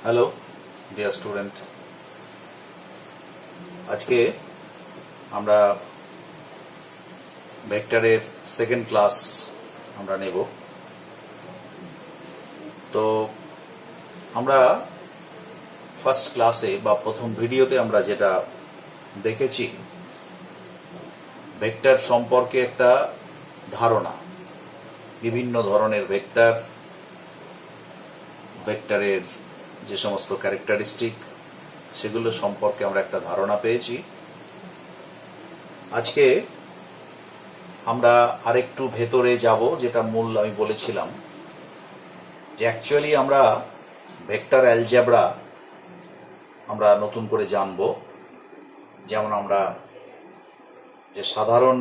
Hello dear student, আজকে আমরা ভেক্টরের সেকেন্ড ক্লাস আমরা নেব। তো আমরা ফার্স্ট ক্লাসে বা প্রথম ভিডিওতে আমরা যেটা দেখেছি, ভেক্টর সম্পর্কে একটা ধারণা, বিভিন্ন ধরনের ভেক্টরের যে সমস্ত ক্যারেক্টারিস্টিক সেগুলো সম্পর্কে আমরা একটা ধারণা পেয়েছি। আজকে আমরা আরেকটু ভেতরে যাব, যেটা মূল আমি বলেছিলাম যে অ্যাকচুয়ালি আমরা ভেক্টর অ্যালজেব্রা আমরা নতুন করে জানব। যেমন আমরা যে সাধারণ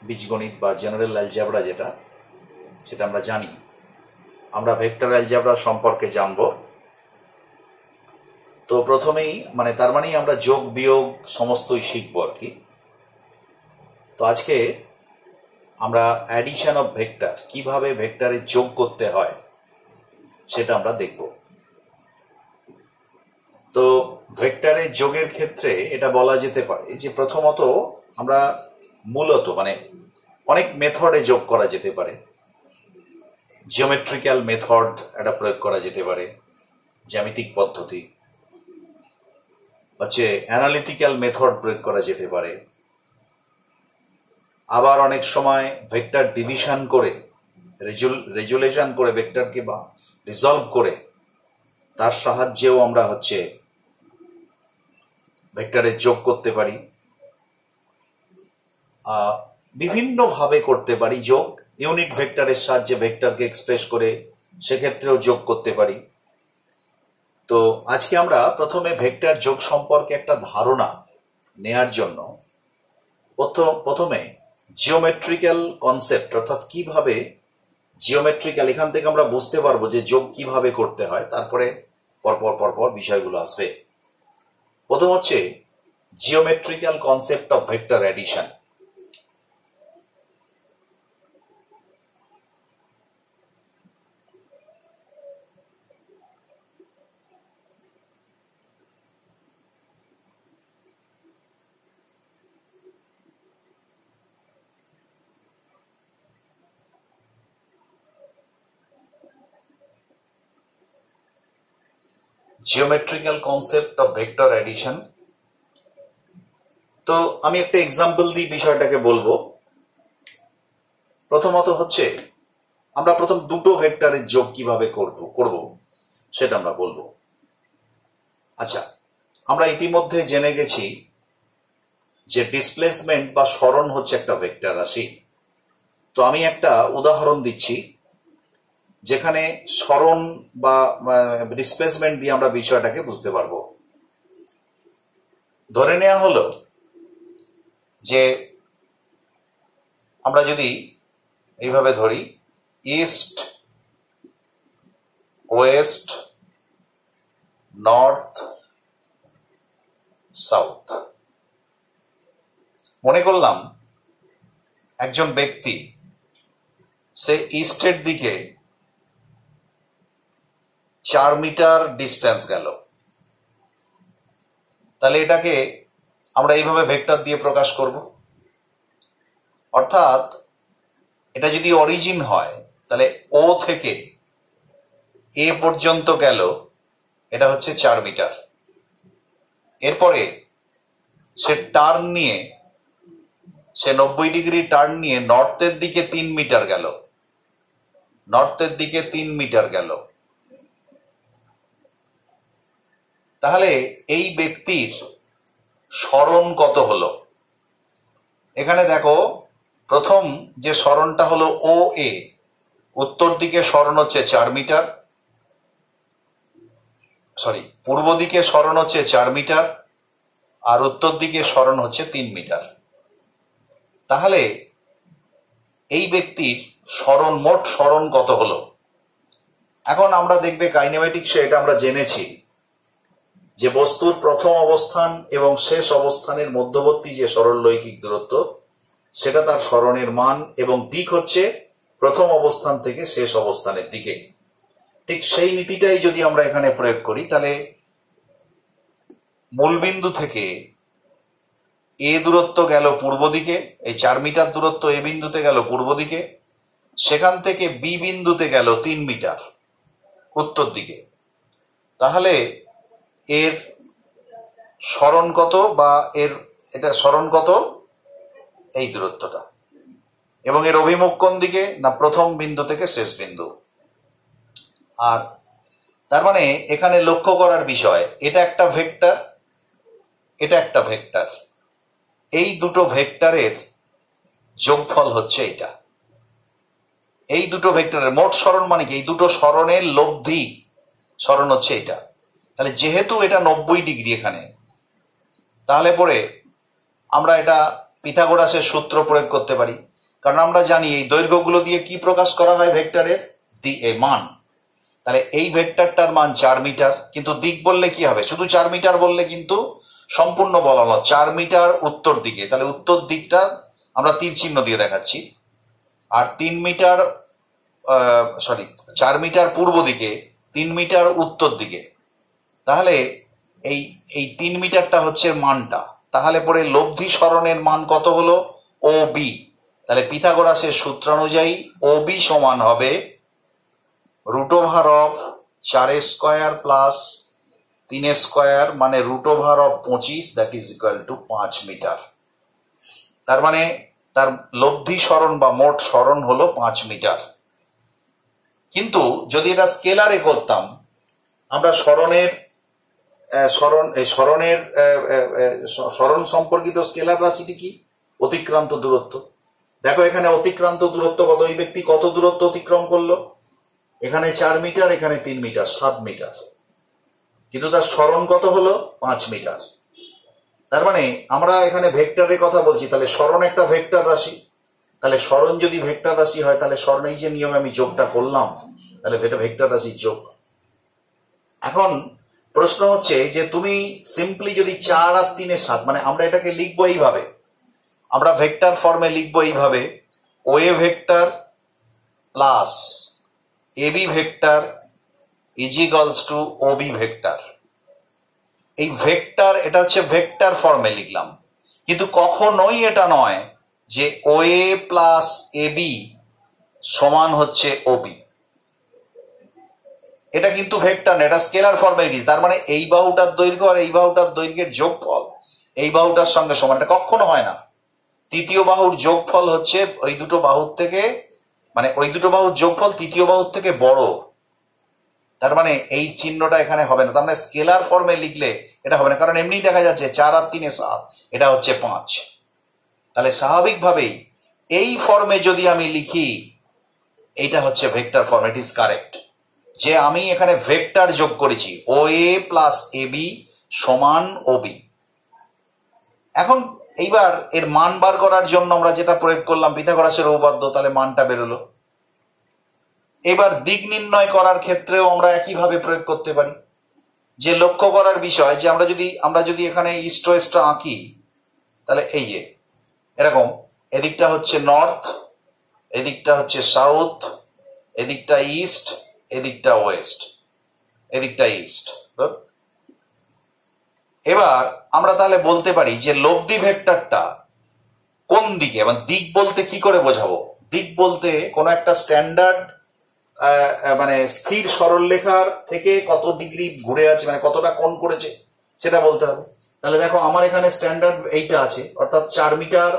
বীজগণিত বা জেনারেল অ্যালজেব্রা সেটা আমরা জানি, আমরা ভেক্টর অ্যালজেব্রা সম্পর্কে জানব। তো প্রথমেই তার মানেই আমরা যোগ বিয়োগ সমস্তই শিখবো আর কি। তো আজকে আমরা অ্যাডিশন অফ ভেক্টর, কিভাবে ভেক্টরে যোগ করতে হয় সেটা আমরা দেখব। তো ভেক্টরে যোগের ক্ষেত্রে এটা বলা যেতে পারে যে প্রথমত আমরা মূলত অনেক মেথডে যোগ করা যেতে পারে। জিওমেট্রিক্যাল মেথড এটা প্রয়োগ করা যেতে পারে, জ্যামিতিক পদ্ধতি অ্যানালিটিক্যাল মেথড প্রয়োগ করা যেতে পারে। আবার অনেক সময় ভেক্টর ডিভিশন করে, রেজুলেশন করে ভেক্টরকে বা রিজলভ করে তার সাহায্যেও আমরা ভেক্টরে যোগ করতে পারি। বিভিন্নভাবে করতে পারি যোগ। ইউনিট ভেক্টরের সাহায্যে ভেক্টরকে এক্সপ্রেস করে সেক্ষেত্রেও যোগ করতে পারি। তো আজকে আমরা প্রথমে ভেক্টর যোগ সম্পর্কে একটা ধারণা নেয়ার জন্য প্রথমে জিওমেট্রিক্যাল কনসেপ্ট, অর্থাৎ কিভাবে জিওমেট্রিক্যাল, এখান থেকে আমরা বুঝতে পারবো যে যোগ কিভাবে করতে হয়। তারপরে পরপর বিষয়গুলো আসবে। প্রথম হচ্ছে geometrical concept of vector addition. Geometrical concept of vector addition. তো আমি একটা এক্সাম্পল দিয়ে বিষয়টাকে বলবো। প্রথমত আমরা প্রথম দুটো ভেক্টরের যোগ কিভাবে করব সেটা আমরা বলবো। আচ্ছা, আমরা ইতিমধ্যে জেনে গেছি যে ডিসপ্লেসমেন্ট বা সরণ হচ্ছে একটা ভেক্টর রাশি। তো আমি একটা উদাহরণ দিচ্ছি যেখানে সরণ বা ডিসপ্লেসমেন্ট দিয়ে আমরা বিষয়টাকে বুঝতে পারবো। ধরে নেওয়া হলো যে আমরা যদি এইভাবে ধরি, ইস্ট, ওয়েস্ট, নর্থ, সাউথ। মনে করলাম একজন ব্যক্তি সে ইস্টের দিকে 4 মিটার ডিস্টেন্স গেল। তাহলে এটাকে আমরা এইভাবে ভেক্টর দিয়ে প্রকাশ করব। অর্থাৎ এটা যদি অরিজিন হয় তাহলে ও থেকে এ পর্যন্ত গেল, এটা হচ্ছে 4 মিটার। এরপরে সে 90 ডিগ্রি টার্ন নিয়ে নর্থের দিকে 3 মিটার গেল, তাহলে এই ব্যক্তির সরণ কত হলো? এখানে দেখো, প্রথম যে সরণটা হলো ও এ, উত্তর দিকে সরণ হচ্ছে 4 মিটার, পূর্ব দিকে সরণ হচ্ছে 4 মিটার, আর উত্তর দিকে সরণ হচ্ছে 3 মিটার। তাহলে এই ব্যক্তির মোট সরণ কত হলো? এখন আমরা দেখবে কাইনেমেটিক্সে এটা আমরা জেনেছি যে বস্তুর প্রথম অবস্থান এবং শেষ অবস্থানের মধ্যবর্তী যে সরলরৈখিক দূরত্ব, সেটা তার সরণের মান, এবং দিক হচ্ছে প্রথম অবস্থান থেকে শেষ অবস্থানের দিকে। ঠিক সেই নীতিটাই যদি আমরা এখানে প্রয়োগ করি, তাহলে মূলবিন্দু থেকে এ দূরত্ব গেল পূর্ব দিকে, এই 4 মিটার দূরত্ব এ বিন্দুতে গেল পূর্ব দিকে, সেখান থেকে বি বিন্দুতে গেল 3 মিটার উত্তর দিকে। তাহলে এর সরণ কত, বা এটা সরণ কত? এই দূরত্বটা। এবং এর অভিমুখ কোন দিকে? না প্রথম বিন্দু থেকে শেষ বিন্দু। আর তার মানে এখানে লক্ষ্য করার বিষয়, এটা একটা ভেক্টর, এটা একটা ভেক্টর, এই দুটো ভেক্টরের যোগফল হচ্ছে এটা। এই দুটো ভেক্টরের মোট সরণ মানে কি? এই দুটো সরণের লব্ধি সরণ হচ্ছে এটা। তাহলে যেহেতু এটা 90 ডিগ্রি এখানে, তাহলে পরে আমরা এটা পিথাগোরাসের সূত্র প্রয়োগ করতে পারি। কারণ আমরা জানি এই দৈর্ঘ্যগুলো দিয়ে কি প্রকাশ করা হয় ভেক্টরের মান। তাহলে এই ভেক্টরটার মান 4 মিটার, কিন্তু দিক বললে কি হবে? শুধু 4 মিটার বললে কিন্তু সম্পূর্ণ বলা হলো 4 মিটার উত্তর দিকে। তাহলে উত্তর দিকটা আমরা তীর চিহ্ন দিয়ে দেখাচ্ছি। আর 3 মিটার 4 মিটার পূর্ব দিকে, 3 মিটার উত্তর দিকে। তাহলে এই 3 মিটারটা হচ্ছে মানটা। তাহলে পরে লব্ধি সরণের মান কত হলো? ও বি। তাহলে পিথাগোরাসের সূত্র অনুযায়ী ও বি সমান হবে √4 প্লাস 3 মানে √25, that is equal to 5 metre. তার মানে তার লব্ধি সরণ বা মোট সরণ হলো 5 মিটার। কিন্তু যদি এটা স্কেলারে করতাম, আমরা সরণ সম্পর্কিত স্কেলার রাশিটি কি? অতিক্রান্ত দূরত্ব। দেখো এখানে অতিক্রান্ত দূরত্ব কত? এই ব্যক্তি কত দূরত্ব অতিক্রম করলো? এখানে 4 মিটার, এখানে 3 মিটার, 7 মিটার। কিন্তু তার সরণ কত হলো? 5 মিটার। তার মানে আমরা এখানে ভেক্টরের কথা বলছি, তাহলে সরণ একটা ভেক্টর রাশি। তাহলে সরণ যদি ভেক্টর রাশি হয়, তাহলে সরণ এই যে নিয়মে আমি যোগটা করলাম, তাহলে এটা ভেক্টর রাশির যোগ। এখন প্রশ্ন হচ্ছে যে তুমি সিম্পলি যদি 4 আর 3 7, মানে আমরা এটাকে লিখবো এইভাবে, আমরা ভেক্টর ফর্মে লিখবো এইভাবে, OA vector plus AB vector is equals to OB vector. এই ভেক্টর, এটা হচ্ছে ভেক্টর ফর্মে লিখলাম, কিন্তু কখনোই এটা নয় যে ওএ প্লাস এবি সমান হচ্ছে ওবি। এটা কিন্তু ভেক্টর না, এটা স্কেলার ফর্মে লিখি। তার মানে এই বাহুটার দৈর্ঘ্য আর এই বাহুটার দৈর্ঘ্যের যোগফল এই বাহুটার সঙ্গে সমান, এটা কখনো হয় না। তৃতীয় বাহুর যোগফল হচ্ছে ওই দুটো বাহুর থেকে, মানে ওই দুটো বাহুর যোগফল তৃতীয় বাহুর থেকে বড়। তার মানে এই চিহ্নটা এখানে হবে না। তার মানে স্কেলার ফর্মে লিখলে এটা হবে না, কারণ এমনি দেখা যাচ্ছে 4 আর 3 7, এটা হচ্ছে 5। তাহলে স্বাভাবিকভাবেই এই ফর্মে যদি আমি লিখি, এইটা হচ্ছে vector form, it is correct, যে আমি এখানে ভেক্টর যোগ করেছি ও এ প্লাস এ বি সমান ওবি। এখন এইবার এর মান বার করার জন্য আমরা যেটা প্রয়োগ করলাম পিথাগোরাসের উপপাদ্য, তাহলে মানটা বেরোলো। এবার দিক নির্ণয় করার ক্ষেত্রেও আমরা একইভাবে প্রয়োগ করতে পারি। যে লক্ষ্য করার বিষয়, যে আমরা যদি এখানে ইস্ট ওয়েস্টটা আঁকি, তাহলে এই যে এরকম, এদিকটা হচ্ছে নর্থ, এদিকটা হচ্ছে সাউথ, এদিকটা ইস্ট, এদিকটা ওয়েস্ট, এদিকটা ইস্ট। এবার আমরা তাহলে বলতে পারি যে লব্ধি ভেক্টরটা কোন দিকে, এবং দিক বলতে কি করে বোঝাবো? দিক বলতে কোনো একটা স্ট্যান্ডার্ড মানে স্থির সরলরেখার থেকে কত ডিগ্রি ঘুরে আছে, মানে কতটা কোণ করেছে সেটা বলতে হবে। তাহলে দেখো আমার এখানে স্ট্যান্ডার্ড এইটা আছে, অর্থাৎ 4 মিটার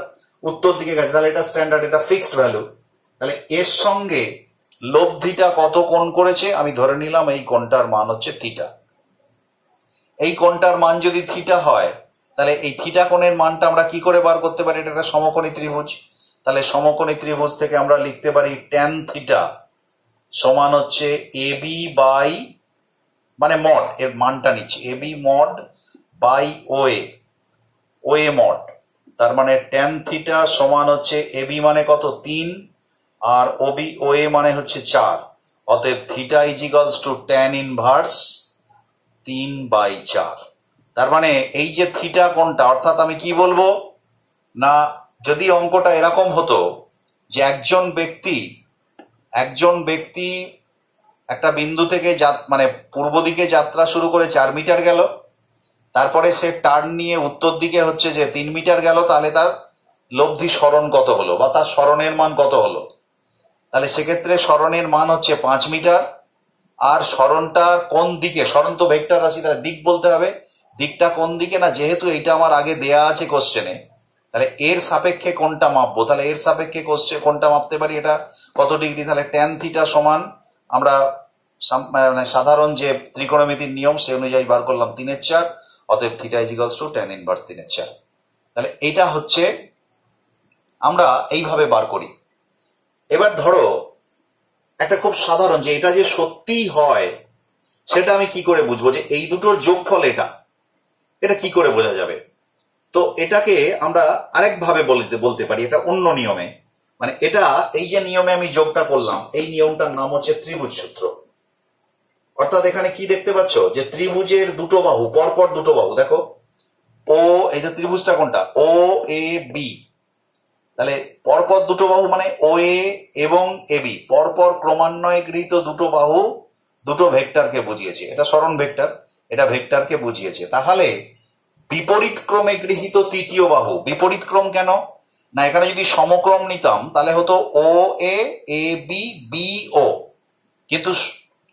উত্তর দিকে গেছে, তাহলে এটা স্ট্যান্ডার্ড, এটা ফিক্সড ভ্যালু। তাহলে এর সঙ্গে লব্ধিটা কত কোণ করেছে আমি ধরে নিলাম এই কোণটার মান হচ্ছে থিটা। এই কোণটার মান যদি থিটা হয়, তাহলে এই থিটা কোণের মানটা আমরা কি করে বার করতে পারি? এটা একটা সমকোণী ত্রিভুজ। তাহলে সমকোণী ত্রিভুজ থেকে আমরা লিখতে পারি ট্যান থিটা সমান হচ্ছে এবি বাই, মানে মড, এর মানটা নিচ্ছি, AB mod by OA, OA mod. তার মানে ট্যান থিটা সমান হচ্ছে এবি মানে কত? 3, আর ওবি ওএ মানে হচ্ছে 4। অতএব theta is equals to tan inverse 3/4। তার মানে এই যে থিটা কোণটা, অর্থাৎ আমি কি বলবো না, যদি অঙ্কটা এরকম হতো যে একজন ব্যক্তি একটা বিন্দু থেকে মানে পূর্ব দিকে যাত্রা শুরু করে 4 মিটার গেল, তারপরে সে টার্ন নিয়ে উত্তর দিকে হচ্ছে যে 3 মিটার গেল, তাহলে তার লব্ধি সরণ কত হলো বা তার সরণের মান কত হলো? তাহলে সেক্ষেত্রে সরণের মান হচ্ছে 5 মিটার। আর সরণটা কোন দিকে? সরণ তো ভেক্টর রাশি, তাহলে দিক বলতে হবে। দিকটা কোন দিকে? না, যেহেতু এইটা আমার আগে দেয়া আছে কোশ্চেনে, তাহলে এর সাপেক্ষে কোনটা মাপবো? তাহলে এর সাপেক্ষে কোনটা মাপতে পারি? এটা কত ডিগ্রি? তাহলে ট্যান থিটা সমান আমরা মানে সাধারণ যে ত্রিকোণমিতির নিয়ম সে অনুযায়ী বার করলাম 3/4, অতএব theta is equals to tan inverse 3/4। তাহলে এটা হচ্ছে আমরা এইভাবে বার করি। এবার ধরো একটা খুব সাধারণ, যে এটা যে সত্যিই হয় সেটা আমি কি করে বুঝবো যে এই দুটোর যোগফল এটা কি করে বোঝা যাবে? তো এটাকে আমরা আরেকভাবে বলতে পারি, এটা অন্য নিয়মে। মানে এটা এই যে নিয়মে আমি যোগটা করলাম, এই নিয়মটার নাম হচ্ছে ত্রিভুজ সূত্র। অর্থাৎ এখানে কি দেখতে পাচ্ছ যে ত্রিভুজের দুটো বাহু, পরপর দুটো বাহু, দেখো ও, এই যে ত্রিভুজটা কোনটা? ও এ বি। তাহলে পরপর দুটো বাহু মানে ও এ এবং এ বি, পরপর ক্রমান্বয়ে গৃহীত দুটো বাহু দুটো ভেক্টরকে বুঝিয়েছে। এটা সরণ ভেক্টর, এটা ভেক্টরকে বুঝিয়েছে। তাহলে বিপরীত ক্রমে গৃহীত তৃতীয় বাহু, বিপরীত ক্রম কেন? না, এখানে যদি সমক্রম নিতাম তাহলে হতো ও এ, এ বি, বি ও,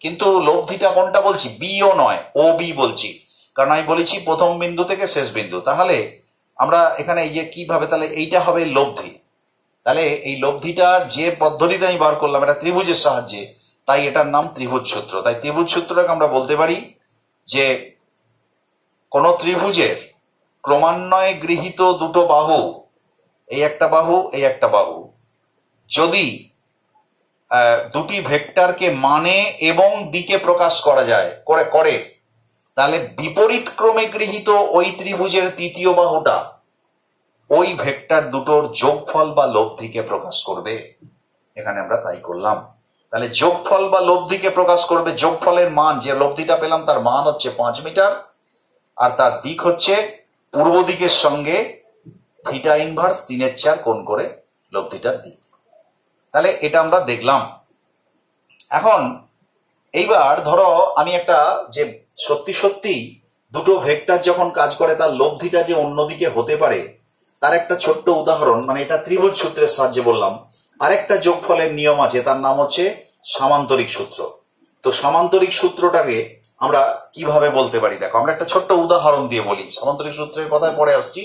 কিন্তু লব্ধিটা কোনটা বলছি? বি ও নয়, ও বি বলছি, কারণ আমি বলেছি প্রথম বিন্দু থেকে শেষ বিন্দু। তাহলে আমরা এখানে এই যে কিভাবে, তাহলে এইটা হবে লব্ধি। তাহলে এই লব্ধিটার যে পদ্ধতিতে আমি বার করলাম এটা ত্রিভুজের সাহায্যে, তাই এটার নাম ত্রিভুজ সূত্র। তাই ত্রিভুজ সূত্রটাকে আমরা বলতে পারি যে কোন ত্রিভুজের ক্রমান্বয়ে গৃহীত দুটো বাহু, এই একটা বাহু, এই একটা বাহু, যদি দুটি ভেক্টরকে মানে এবং দিকে প্রকাশ করা যায় করে, তাহলে বিপরীত ক্রমে গৃহীত ওই ত্রিভুজের তৃতীয় বাহুটা ওই ভেক্টর দুটোর যোগফল বা লব্ধিকে প্রকাশ করবে। এখানে আমরা তাই করলাম। তাহলে যোগফল বা লব্ধিকে প্রকাশ করবে। যোগফলের মান, যে লব্ধিটা পেলাম তার মান হচ্ছে 5 মিটার, আর তার দিক হচ্ছে পূর্ব দিকের সঙ্গে থিটা ইনভার্স 3/4 কোণ করে লব্ধিটার দিক। তাহলে এটা আমরা দেখলাম। এখন এইবার ধরো আমি একটা, যে সত্যি সত্যি দুটো ভেক্টর যখন কাজ করে তার লব্ধিটা যে অন্যদিকে হতে পারে তার একটা ছোট্ট উদাহরণ, মানে এটা ত্রিভুজ সূত্রের সাহায্যে বললাম। আরেকটা যোগফলের নিয়ম আছে, তার নাম হচ্ছে সামান্তরিক সূত্র। তো সামান্তরিক সূত্রটাকে আমরা কিভাবে বলতে পারি, দেখো আমরা একটা ছোট্ট উদাহরণ দিয়ে বলি। সামান্তরিক সূত্রের কথায় পরে আসছি,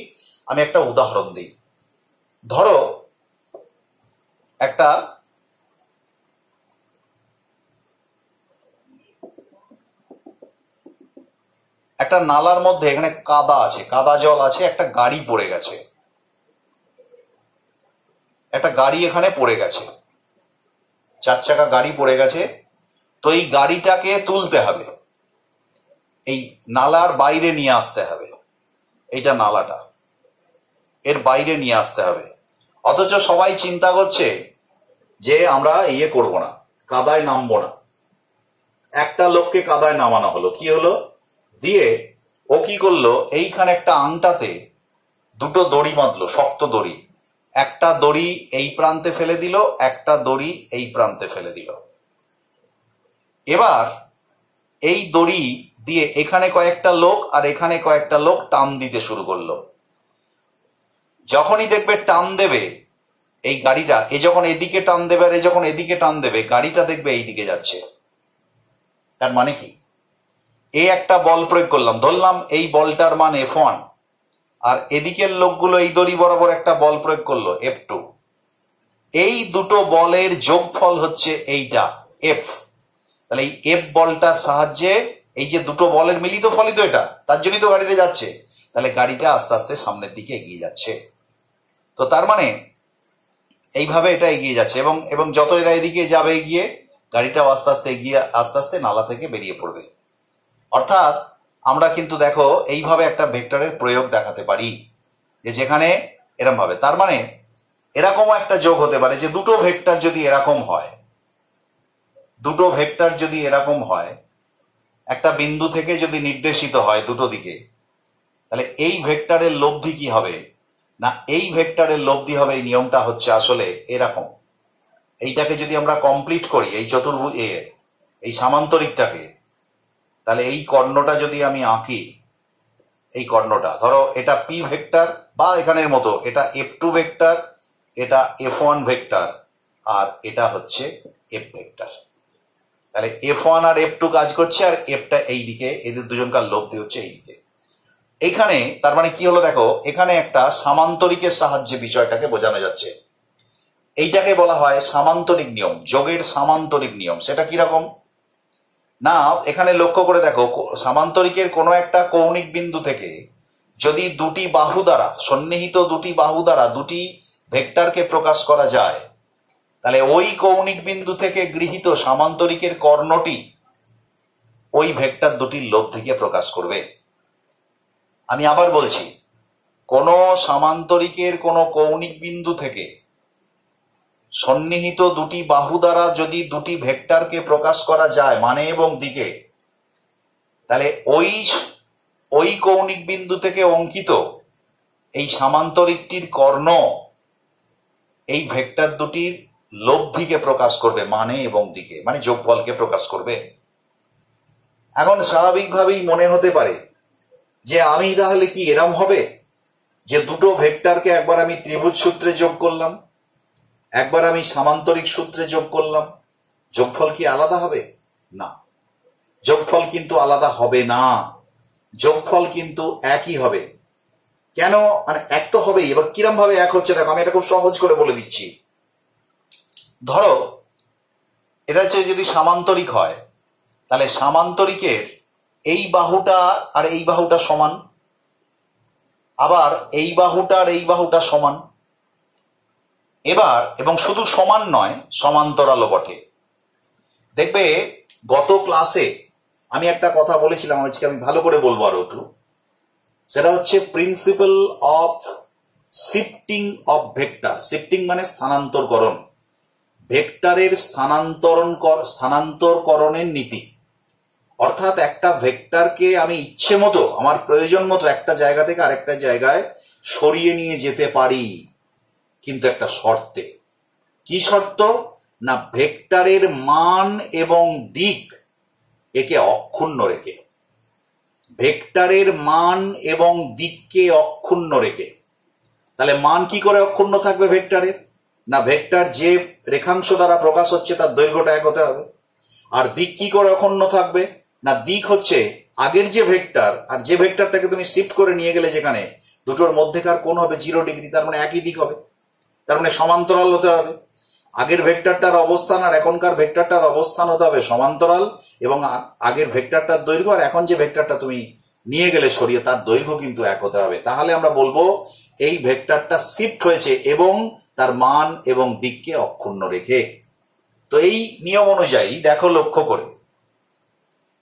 আমি একটা উদাহরণ দিই। ধরো একটা নালার মধ্যে এখানে কাদা আছে, কাদা জল আছে, একটা গাড়ি পড়ে গেছে, একটা গাড়ি এখানে পড়ে গেছে, 4 চাকা গাড়ি পড়ে গেছে। তো এই গাড়িটাকে তুলতে হবে, এই নালার বাইরে নিয়ে আসতে হবে, এইটা নালাটা, এর বাইরে নিয়ে আসতে হবে। অথচ সবাই চিন্তা করছে যে আমরা করব না, কাদায় নামবো না। একটা লোককে কাদায় নামানো হলো, কি হলো, দিয়ে ও কি করলো, এইখানে একটা আংটাতে দুটো দড়ি বাঁধলো, শক্ত দড়ি। একটা দড়ি এই প্রান্তে ফেলে দিল, একটা দড়ি এই প্রান্তে ফেলে দিল। এবার এই দড়ি দিয়ে এখানে কয়েকটা লোক আর এখানে কয়েকটা লোক টান দিতে শুরু করলো। যখনই দেখবে টান দেবে এই গাড়িটা, এ যখন এদিকে টান দেবে আর এ যখন এদিকে টান দেবে, গাড়িটা দেখবে এইদিকে যাচ্ছে। তার মানে কি, এই একটা বল প্রয়োগ করলাম, ধরলাম এই বলটার মান F1, আর এদিকের লোকগুলো এই দড়ি বরাবর একটা বল প্রয়োগ করলো F2। এই দুটো বলের যোগফল হচ্ছে এইটা F। তাহলে এই F বলটার সাহায্যে, এই যে দুটো বলের মিলিত ফলই তো এটা, তার জন্যই তো গাড়িটা যাচ্ছে। তাহলে গাড়িটা আস্তে আস্তে সামনের দিকে এগিয়ে যাচ্ছে। তো তার মানে এইভাবে এটা এগিয়ে যাচ্ছে, এবং যত এরা এদিকে যাবে এগিয়ে, গাড়িটাও আস্তে আস্তে এগিয়ে আস্তে আস্তে নালা থেকে বেরিয়ে পড়বে। অর্থাৎ আমরা কিন্তু দেখো এইভাবে একটা ভেক্টরের প্রয়োগ দেখাতে পারি, যে যেখানে এরকম ভাবে, তার মানে এরকম একটা যোগ হতে পারে যে দুটো ভেক্টর যদি এরকম হয়, দুটো ভেক্টর যদি এরকম হয়, একটা বিন্দু থেকে যদি নির্দেশিত হয় দুটো দিকে, তাহলে এই ভেক্টরের লব্ধি কি হবে, না এই ভেক্টরের লব্ধি হবে, এই নিয়মটা হচ্ছে আসলে এরকম। এইটাকে যদি আমরা কমপ্লিট করি, এই চতুর্ভুজ এই সামান্তরিকটাকে, তাহলে এই কর্ণটা যদি আমি আঁকি, এই কর্ণটা ধরো এটা পি ভেক্টর, বা এখানের মতো এটা F2 ভেক্টর, এটা F1 ভেক্টর, আর এটা হচ্ছে F ভেক্টর। তাহলে F1 আর F2 কাজ করছে, আর Fটা এই দিকে, এদের দুজনকার লব্ধি হচ্ছে এই দিকে। এইখানে তার মানে কি হলো দেখো, এখানে একটা সামান্তরিকের সাহায্যে বিষয়টাকে বোঝানো যাচ্ছে। এইটাকে বলা হয় সামান্তরিক নিয়ম, যোগের সামান্তরিক নিয়ম। সেটা কিরকম না, এখানে লক্ষ্য করে দেখো, সামান্তরিকের কোনো একটা কৌণিক বিন্দু থেকে যদি দুটি বাহু দ্বারা, সন্নিহিত দুটি বাহু দ্বারা দুটি ভেক্টরকে প্রকাশ করা যায়, তাহলে ওই কৌণিক বিন্দু থেকে গৃহীত সামান্তরিকের কর্ণটি ওই ভেক্টর দুটির লব্ধিকে প্রকাশ করবে। আমি আবার বলছি, কোন সামান্তরিকের কোন কৌণিক বিন্দু থেকে সন্নিহিত দুটি বাহু দ্বারা যদি দুটি ভেক্টরকে প্রকাশ করা যায় মানে এবং দিকে, তাহলে ওই কৌণিক বিন্দু থেকে অঙ্কিত এই সামান্তরিকটির কর্ণ এই ভেক্টর দুটির লব্ধিকে প্রকাশ করবে মানে এবং দিকে, মানে যোগফলকে প্রকাশ করবে। এখন স্বাভাবিকভাবেই মনে হতে পারে যে আমি তাহলে কি এরম হবে যে দুটো ভেক্টরকে একবার আমি ত্রিভুজ সূত্রে যোগ করলাম, একবার আমি সামান্তরিক সূত্রে যোগ করলাম, যোগফল কি আলাদা হবে? না, যোগফল কিন্তু আলাদা হবে না, যোগফল কিন্তু একই হবে। কেন? মানে এক তো হবেই। এবার কিরম ভাবে এক হচ্ছে দেখো, আমি এটা খুব সহজ করে বলে দিচ্ছি। ধরো এটা হচ্ছে যদি সামান্তরিক হয়, তাহলে সামান্তরিকের এই বাহুটা আর এই বাহুটা সমান, আবার এই বাহুটা আর এই বাহুটা সমান। এবার এবং শুধু সমান নয়, সমান্তরালও বটে। দেখবে গত ক্লাসে আমি একটা কথা বলেছিলাম, আজকে আমি ভালো করে বলবো আরো একটু। সেটা হচ্ছে principal of shifting of vector. Shifting মানে স্থানান্তরকরণ, ভেক্টরের স্থানান্তরকরণের নীতি। অর্থাৎ একটা ভেক্টরকে আমি ইচ্ছে মতো, আমার প্রয়োজন মতো একটা জায়গা থেকে আরেকটা জায়গায় সরিয়ে নিয়ে যেতে পারি, কিন্তু একটা শর্তে। কি শর্ত? না, ভেক্টরের মান এবং দিক একে অক্ষুণ্ণ রেখে, ভেক্টরের মান এবং দিককে অক্ষুণ্ণ রেখে। তাহলে মান কি করে অক্ষুণ্ণ থাকবে ভেক্টরের? না, ভেক্টর যে রেখাংশ দ্বারা প্রকাশ হচ্ছে তার দৈর্ঘ্যটা এক হতে হবে। আর দিক কি করে অক্ষুণ্ণ থাকবে? না, দিক হচ্ছে আগের যে ভেক্টর আর যে ভেক্টরটাকে তুমি শিফট করে নিয়ে গেলে যেখানে, দুটোর মধ্যেকার কোণ হবে 0 ডিগ্রি, তার মানে একই দিক হবে, তার মানে সমান্তরাল হতে হবে। আগের ভেক্টরটার অবস্থান আর এখনকার ভেক্টরটার অবস্থান হতে হবে সমান্তরাল, এবং আগের ভেক্টরটার দৈর্ঘ্য আর এখন যে ভেক্টরটা তুমি নিয়ে গেলে সরিয়ে তার দৈর্ঘ্য কিন্তু এক হতে হবে। তাহলে আমরা বলবো এই ভেক্টরটা শিফট হয়েছে এবং তার মান এবং দিককে অক্ষুণ্ণ রেখে। তো এই নিয়ম অনুযায়ী দেখো, লক্ষ্য করে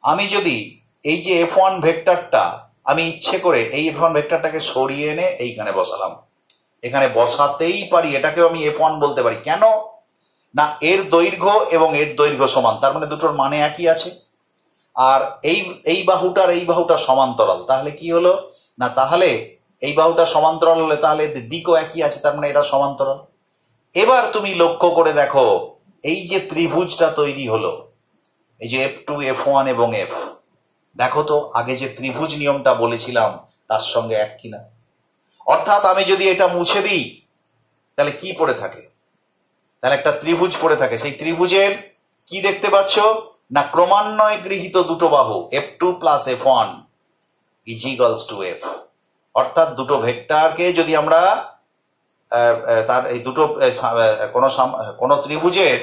আমি যদি এই যে F1 ভেক্টরটা আমি ইচ্ছে করে এই F1 ভেক্টরটাকে সরিয়ে এনে এইখানে বসালাম, এখানে বসাতেই পারি, এটাকেও আমি F1 বলতে পারি। কেন? না, এর দৈর্ঘ্য এবং এর দৈর্ঘ্য সমান, তার মানে দুটোর মানে একই আছে। আর এই বাহুটার এই বাহুটা সমান্তরাল, তাহলে কি হলো না, তাহলে এই বাহুটা সমান্তরাল হলে তাহলে দিকও একই আছে, তার মানে এটা সমান্তরাল। এবার তুমি লক্ষ্য করে দেখো, এই যে ত্রিভুজটা তৈরি হলো, এই যে F2, F1 এবং F, দেখো তো আগে যে ত্রিভুজ নিয়মটা বলেছিলাম তার সঙ্গে এক কিনা। অর্থাৎ আমি যদি এটা মুছে দিই তাহলে কি পড়ে থাকে? তাহলে একটা ত্রিভুজ পড়ে থাকে। সেই ত্রিভুজের কি দেখতে পাচ্ছ না, ক্রমান্বয়ে গৃহীত দুটো বাহু F2 plus F1 is equals two F। অর্থাৎ দুটো ভেক্টরকে যদি আমরা তার এই দুটো কোন ত্রিভুজের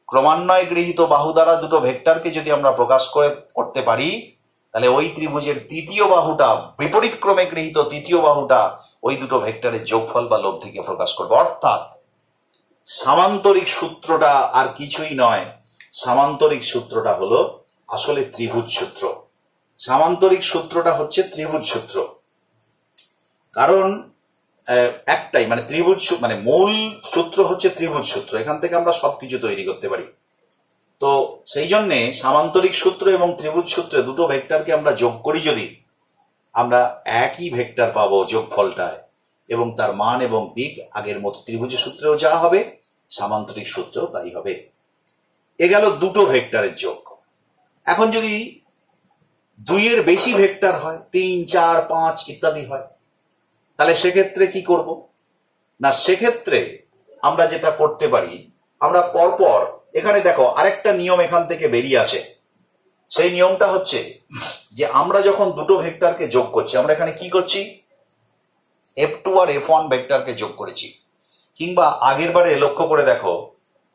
ক্রমান্বয়ে গৃহীত বাহু দ্বারা দুটো ভেক্টরকে যদি আমরা প্রকাশ করতে পারি, তাহলে ওই ত্রিভুজের তৃতীয় বাহুটা, বিপরীত ক্রমে গৃহীত তৃতীয় বাহুটা ওই দুটো ভেক্টরের যোগফল বা লব্ধিকে প্রকাশ করবে। অর্থাৎ সামান্তরিক সূত্রটা আর কিছুই নয়, সামান্তরিক সূত্রটা হলো আসলে ত্রিভুজ সূত্র। সামান্তরিক সূত্রটা হচ্ছে ত্রিভুজ সূত্র, কারণ একটাই, মানে ত্রিভুজ মানে মূল সূত্র হচ্ছে ত্রিভুজ সূত্র। এখান থেকে আমরা সবকিছু তৈরি করতে পারি। তো সেই জন্যে সামান্তরিক সূত্র এবং ত্রিভুজ সূত্রে দুটো ভেক্টরকে আমরা যোগ করি, যদি আমরা একই ভেক্টর পাবো যোগফলটায়, এবং তার মান এবং দিক আগের মতো ত্রিভুজ সূত্রেও যা হবে সামান্তরিক সূত্রেও তাই হবে। এ গেল দুটো ভেক্টরের যোগ। এখন যদি 2-এর বেশি ভেক্টর হয়, 3, 4, 5 ইত্যাদি হয়, তাহলে সেক্ষেত্রে কি করব না, সেক্ষেত্রে আমরা যেটা করতে পারি, আমরা পরপর এখানে দেখো আরেকটা নিয়ম এখান থেকে বেরিয়ে আসে। সেই নিয়মটা হচ্ছে যে আমরা যখন দুটো ভেক্টরকে যোগ করছি, আমরা এখানে কি করছি, F2 আর F1 ভেক্টরকে যোগ করেছি। কিংবা আগের বারে লক্ষ্য করে দেখো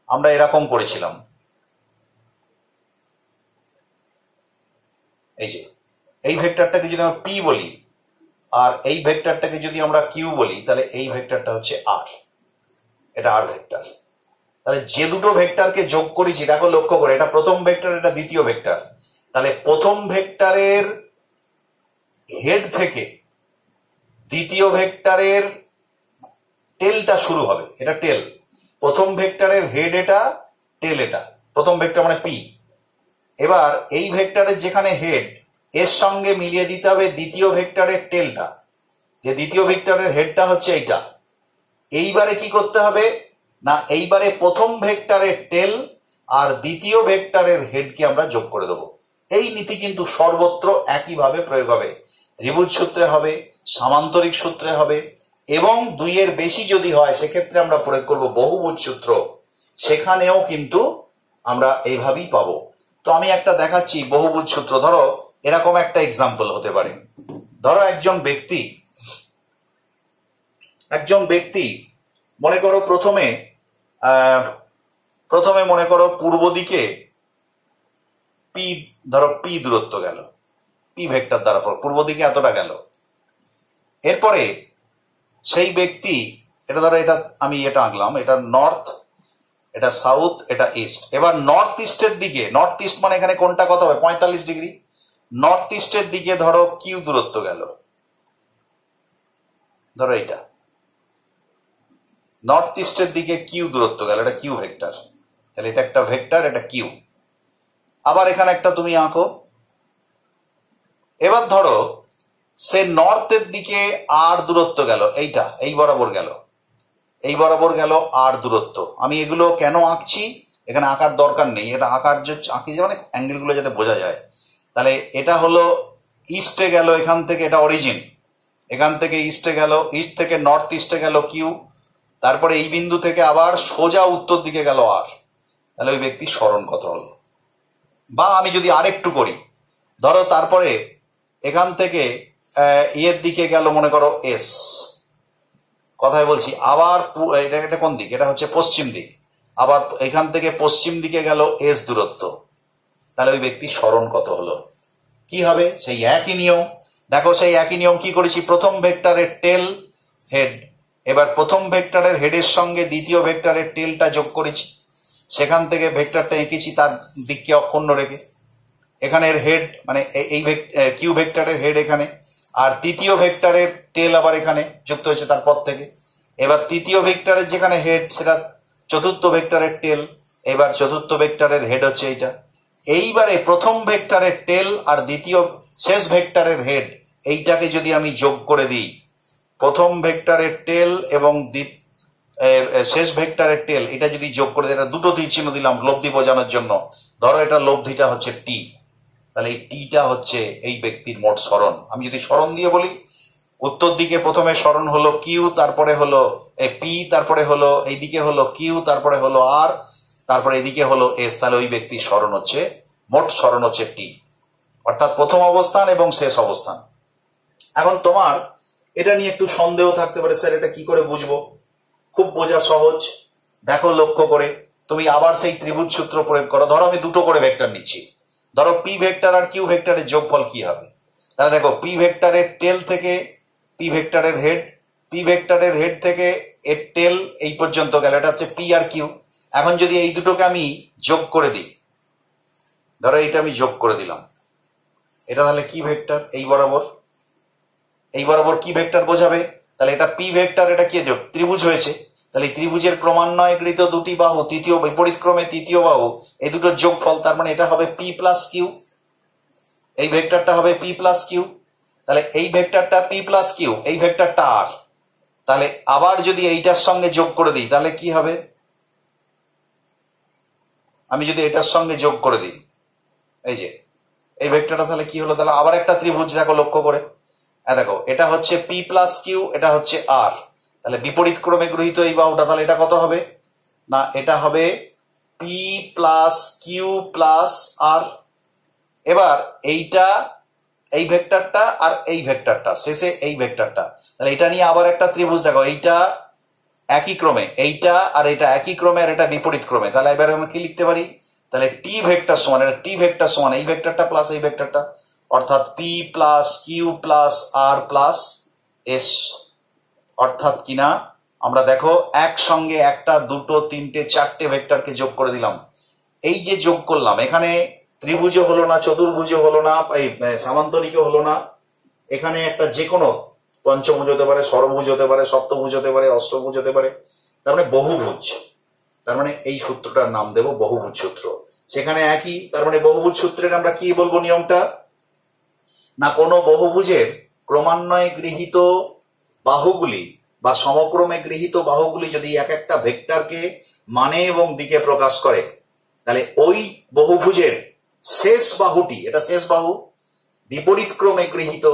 আমরা এরকম করেছিলাম, এই যে এই ভেক্টরটাকে যদি আমরা P বলি আর এই ভেক্টরটাকে যদি আমরা Q বলি, তাহলে এই ভেক্টরটা হচ্ছে R, এটা R ভেক্টর। তাহলে যে দুটো ভেক্টরকে যোগ করেছি, দেখো লক্ষ্য করে, এটা প্রথম ভেক্টর, এটা দ্বিতীয় ভেক্টর। তাহলে প্রথম ভেক্টরের হেড থেকে দ্বিতীয় ভেক্টরের টেলটা শুরু হবে, এটা টেল। প্রথম ভেক্টরের হেড এটা, টেল এটা, প্রথম ভেক্টর মানে P। এবার এই ভেক্টরের যেখানে হেড, এর সঙ্গে মিলিয়ে দিতে হবে দ্বিতীয় ভেক্টরের টেলটা, যে দ্বিতীয় ভেক্টরের হেডটা হচ্ছে এইটা। এইবারে কি করতে হবে না, এইবারে প্রথম ভেক্টরের টেল আর দ্বিতীয় ভেক্টরের হেডকে আমরা যোগ করে দেবো। এই নীতি কিন্তু সর্বত্র একইভাবে প্রয়োগ হবে, ত্রিভুজ সূত্রে হবে, সামান্তরিক সূত্রে হবে, এবং 2-এর বেশি যদি হয় সেক্ষেত্রে আমরা প্রয়োগ করব বহুভুজ সূত্র, সেখানেও কিন্তু আমরা এইভাবেই পাবো। তো আমি একটা দেখাচ্ছি বহুভুজ সূত্র। ধরো এরকম একটা এক্সাম্পল হতে পারে, ধরো একজন ব্যক্তি মনে করো প্রথমে মনে করো পূর্ব দিকে P দূরত্ব গেল, P ভেক্টর দ্বারা পূর্ব দিকে এতটা গেল। এরপরে সেই ব্যক্তি, এটা ধরো, এটা আমি এটা আঁকলাম, এটা নর্থ, এটা সাউথ, এটা ইস্ট। এবার নর্থ ইস্টের দিকে, নর্থ ইস্ট মানে এখানে কোনটা কত হবে, 45 ডিগ্রি। নর্থ ইস্টের দিকে ধরো Q দূরত্ব গেল, ধরো এটা নর্থ ইস্টের দিকে Q দূরত্ব গেল, এটা Q ভেক্টর। তাহলে এটা একটা ভেক্টর, এটা Q। আবার এখানে একটা তুমি আঁকো। এবার ধরো সে নর্থের দিকে R দূরত্ব গেল, এইটা এই বরাবর গেল R দূরত্ব। আমি এগুলো কেন আঁকছি, এখানে আঁকার দরকার নেই, এটা আঁকি যে মানে অ্যাঙ্গেল গুলো যাতে বোঝা যায়। তাহলে এটা হলো ইস্টে গেল, এখান থেকে এটা অরিজিন, এখান থেকে ইস্টে গেল, ইস্ট থেকে নর্থ ইস্টে গেল Q, তারপরে এই বিন্দু থেকে আবার সোজা উত্তর দিকে গেল R। তাহলে ওই ব্যক্তির সরণ কত হলো। বা আমি যদি আরেকটু করি, ধরো তারপরে এখান থেকে এর দিকে গেল মনে করো S, কথাই বলছি, আবার এটা কোন দিক, এটা হচ্ছে পশ্চিম দিক, আবার এখান থেকে পশ্চিম দিকে গেল S দূরত্ব। তাহলে ওই ব্যক্তির সরণ কত হলো, কি হবে, সেই একই নিয়ম। দেখো সেই একই নিয়ম কি করেছি, প্রথম ভেক্টরের টেল হেড, এবার প্রথম ভেক্টরের হেডের সঙ্গে দ্বিতীয় ভেক্টরের টেলটা যোগ করেছি, সেখান থেকে ভেক্টরটা এঁকেছি তার দিককে অক্ষুণ্ণ রেখে। এখানের হেড মানে এই Q ভেক্টরের হেড এখানে, আর তৃতীয় ভেক্টরের টেল আবার এখানে যুক্ত হয়েছে তারপর থেকে। এবার তৃতীয় ভেক্টরের যেখানে হেড, সেটা চতুর্থ ভেক্টরের টেল, এবার চতুর্থ ভেক্টরের হেড হচ্ছে এইটা। এইবারে প্রথম ভেক্টরের টেল আর দ্বিতীয় শেষ ভেক্টরের হেড, এইটাকে যদি আমি যোগ করে দিই, প্রথম ভেক্টরের টেল এবং শেষ ভেক্টরের টেল, এটা যদি যোগ করে দিই, এটা দুটো তীর চিহ্ন দিলাম লব্ধি বোঝানোর জন্য। ধরো এটা লব্ধিটা হচ্ছে T, তাহলে এই Tটা হচ্ছে এই ব্যক্তির মোট সরণ। আমি যদি সরণ দিয়ে বলি, উত্তর দিকে প্রথমে সরণ হলো Q, তারপরে হলো P, তারপরে হলো এইদিকে হলো Q, তারপরে হলো R, তারপরে এদিকে হলো S। তাহলে ওই ব্যক্তির সরণ হচ্ছে, মোট সরণ হচ্ছে T, অর্থাৎ প্রথম অবস্থান এবং শেষ অবস্থান। এখন তোমার এটা নিয়ে একটু সন্দেহ থাকতে পারে, স্যার এটা কি করে বুঝবো। খুব বোঝা সহজ, দেখো লক্ষ্য করে তুমি আবার সেই ত্রিভুজ সূত্র প্রয়োগ করো। ধরো আমি দুটো করে ভেক্টর নিচ্ছি, ধরো P ভেক্টর আর Q ভেক্টরের যোগফল কি হবে। তাহলে দেখো P ভেক্টরের টেল থেকে P ভেক্টরের হেড থেকে এর টেল এই পর্যন্ত গেল, এটা হচ্ছে P আর Q। এখন যদি এই দুটোকে আমি যোগ করে দিই, ধরো এইটা আমি যোগ করে দিলাম, এটা তাহলে কি ভেক্টর, এই বরাবর কি ভেক্টর বোঝাবে। তাহলে এটা P ভেক্টর, এটা কি যোগ, ত্রিভুজ হয়েছে। তাহলে ত্রিভুজের ক্রমান্বয়কৃত দুটি বাহু, তৃতীয় বিপরীত ক্রমে তৃতীয় বাহু, এই দুটোর যোগফল, তার মানে এটা হবে P প্লাস Q, এই ভেক্টরটা হবে P প্লাস Q। তাহলে এই ভেক্টরটা P প্লাস Q, এই ভেক্টরটা R। তাহলে আবার যদি এইটার সঙ্গে যোগ করে দিই, তাহলে কি হবে, আমি যদি এটার সঙ্গে যোগ করে দিই, এই যে এই ভেক্টরটা তাহলে কি হলো, তাহলে আবার একটা ত্রিভুজ দেখো লক্ষ্য করে, দেখো এটা হচ্ছে পি প্লাস কিউ, এটা হচ্ছে আর, তাহলে বিপরীত ক্রমে গৃহীত এই বাহুটা, তাহলে এটা কত হবে না, এটা হবে পি প্লাস কিউ প্লাস আর। এবার এইটা এই ভেক্টরটা আর এই ভেক্টরটা শেষে এই ভেক্টরটা, তাহলে এটা নিয়ে আবার একটা ত্রিভুজ দেখো, এইটা একই ক্রমে, এইটা আর এটা একই ক্রমে আর এটা বিপরীত ক্রমে, তাহলে এবার আমরা কি লিখতে পারি, তাহলে টি ভেক্টর সমান, এটা টি ভেক্টর সমান এই ভেক্টরটা প্লাস এই ভেক্টরটা, অর্থাৎ পি প্লাস কিউ প্লাস আর প্লাস এস। অর্থাৎ কিনা আমরা দেখো একসঙ্গে একটা দুটো তিনটে চারটে ভেক্টরকে যোগ করে দিলাম। এই যে যোগ করলাম, এখানে ত্রিভুজও হলো না, চতুর্ভুজও হলো না, এই সামান্তরিকও হলো না, এখানে একটা যে কোনো পঞ্চভুজ হতে পারে, ষড়ভুজ হতে পারে, সপ্তভুজ হতে পারে, অষ্টভুজ হতে পারে, তার মানে বহুভুজ। তার মানে এই সূত্রটার নাম দেব বহুভুজ সূত্র। সেখানে একই, তার মানে বহুভুজ সূত্রের আমরা কি বলবো নিয়মটা, না কোনো বহুভুজের ক্রমান্বয়ে গৃহীত বাহুগুলি বা সমক্রমে গৃহীত বাহুগুলি যদি এক একটা ভেক্টরকে মানে এবং দিকে প্রকাশ করে, তাহলে ওই বহুভুজের শেষ বাহুটি, এটা শেষ বাহু, বিপরীত ক্রমে গৃহীত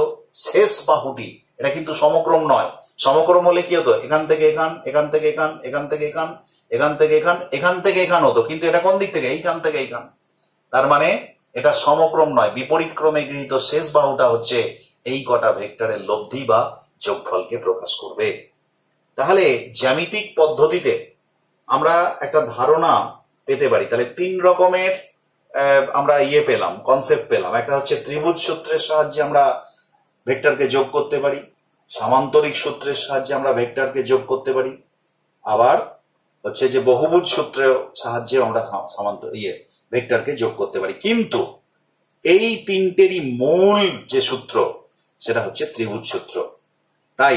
শেষ বাহুটি, এটা কিন্তু সমক্রম নয়। সমক্রম হলে কি হতো, এখান থেকে এখান, এখান থেকে এখান, এখান থেকে এখান, এখান থেকে এখান, এখান থেকে এখান হতো, কিন্তু এটা কোন দিক থেকে, এইখান থেকে এইখান। তার মানে এটা সমক্রম নয়, বিপরীত ক্রমে গৃহীত শেষ বাহুটা হচ্ছে এই কটা ভেক্টরের লব্ধি বা যোগফলকে প্রকাশ করবে। তাহলে জ্যামিতিক পদ্ধতিতে আমরা একটা ধারণা পেতে পারি। তাহলে তিন রকমের আমরা পেলাম, কনসেপ্ট পেলাম। একটা হচ্ছে ত্রিভুজ সূত্রের সাহায্যে আমরা ভেক্টরকে যোগ করতে পারি, সামান্তরিক সূত্রের সাহায্যে আমরা ভেক্টরকে যোগ করতে পারি, আবার হচ্ছে যে বহুভুজ সূত্রের সাহায্যে আমরা ভেক্টরকে যোগ করতে পারি। কিন্তু এই তিনটেরই মূল যে সূত্র সেটা হচ্ছে ত্রিভুজ সূত্র। তাই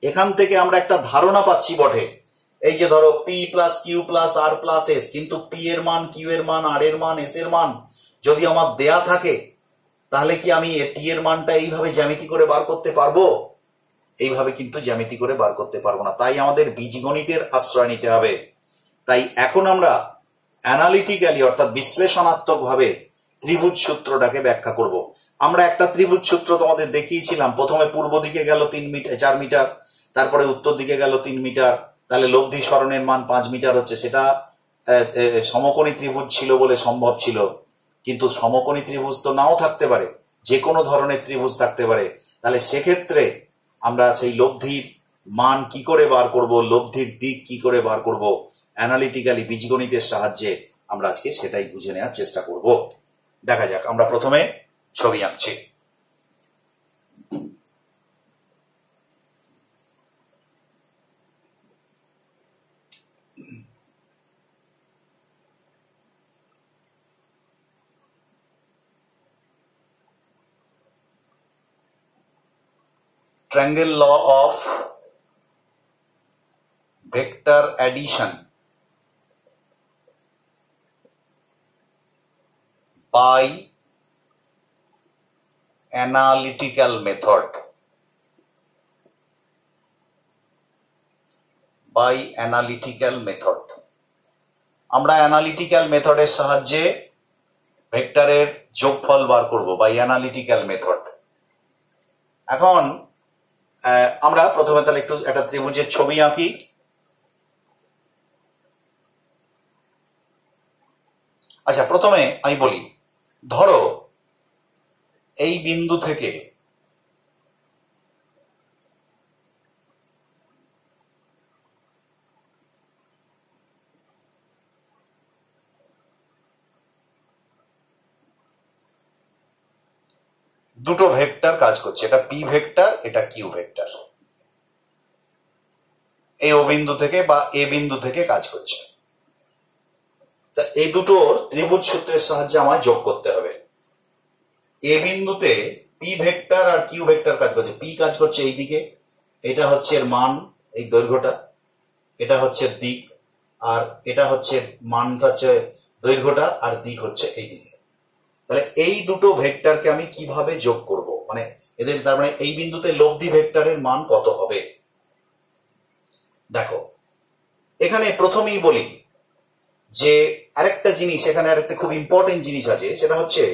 এখান থেকে আমরা একটা ধারণা পাচ্ছি বটে, এই যে ধরো পি প্লাস কিউ প্লাস আর প্লাস এস, কিন্তু পি এর মান, কিউ এর মান, আর এর মান, এস এর মান যদি আমার দেয়া থাকে, তাহলে কি আমি টি এর মানটা এইভাবে জ্যামিতি করে বার করতে পারবো? এইভাবে কিন্তু জ্যামিতি করে বার করতে পারবো না। তাই আমাদের বীজগণিতের আশ্রয় নিতে হবে। তাই এখন আমরা অ্যানালিটিক্যালি অর্থাৎ বিশ্লেষণাত্মক ভাবে ত্রিভুজ সূত্রটাকে ব্যাখ্যা করব। আমরা একটা ত্রিভুজ সূত্র তোমাদের দেখিয়েছিলাম, প্রথমে পূর্ব দিকে গেল 4 মিটার, তারপরে উত্তর দিকে গেল 3 মিটার, তাহলে লব্ধি সরণের মান 5 মিটার হচ্ছে। সেটা সমকোণী ত্রিভুজ ছিল বলে সম্ভব ছিল, কিন্তু সমকোণী ত্রিভুজ তো নাও থাকতে পারে, যে কোনো ধরনের ত্রিভুজ থাকতে পারে। তাহলে সেক্ষেত্রে আমরা সেই লব্ধির মান কি করে বার করব, লব্ধির দিক কি করে বার করব, অ্যানালিটিক্যালি বীজগণিতের সাহায্যে আমরা আজকে সেটাই বুঝে নেওয়ার চেষ্টা করব। দেখা যাক, আমরা প্রথমে ছবি আঁকছি। Triangle law of vector addition by analytical method, by analytical method। আমরা অ্যানালিটিক্যাল মেথডের সাহায্যে ভেক্টরের যোগফল বার করব, বাই অ্যানালিটিক্যাল মেথড। এখন আমরা প্রথমে তাহলে একটু একটা ত্রিভুজের ছবি আঁকি। আচ্ছা, প্রথমে আমি বলি, ধরো এই বিন্দু থেকে দুটো ভেক্টর কাজ করছে, এটা পি ভেক্টর, এটা কিউ ভেক্টর। এই ও বিন্দু থেকে বা এ বিন্দু থেকে কাজ করছে। এই দুটোর ত্রিভুজ সূত্রের সাহায্যে আমায় যোগ করতে হবে। এ বিন্দুতে পি ভেক্টর আর কিউ ভেক্টর কাজ করছে। পি কাজ করছে এই দিকে, এটা হচ্ছে এর মান, এই দৈর্ঘ্যটা, এটা হচ্ছে দিক, আর এটা হচ্ছে মানটা হচ্ছে দৈর্ঘ্যটা, আর দিক হচ্ছে এই দিকে। তাহলে এই দুটো ভেক্টরকে আমি কিভাবে যোগ করব, মানে এদের, তার মানে এই বিন্দুতে লব্ধি ভেক্টরের মান কত হবে। দেখো, এখানে প্রথমেই বলি যে আরেকটা জিনিস এখানে, আরেকটা খুব ইম্পর্টেন্ট জিনিস আছে, সেটা হচ্ছে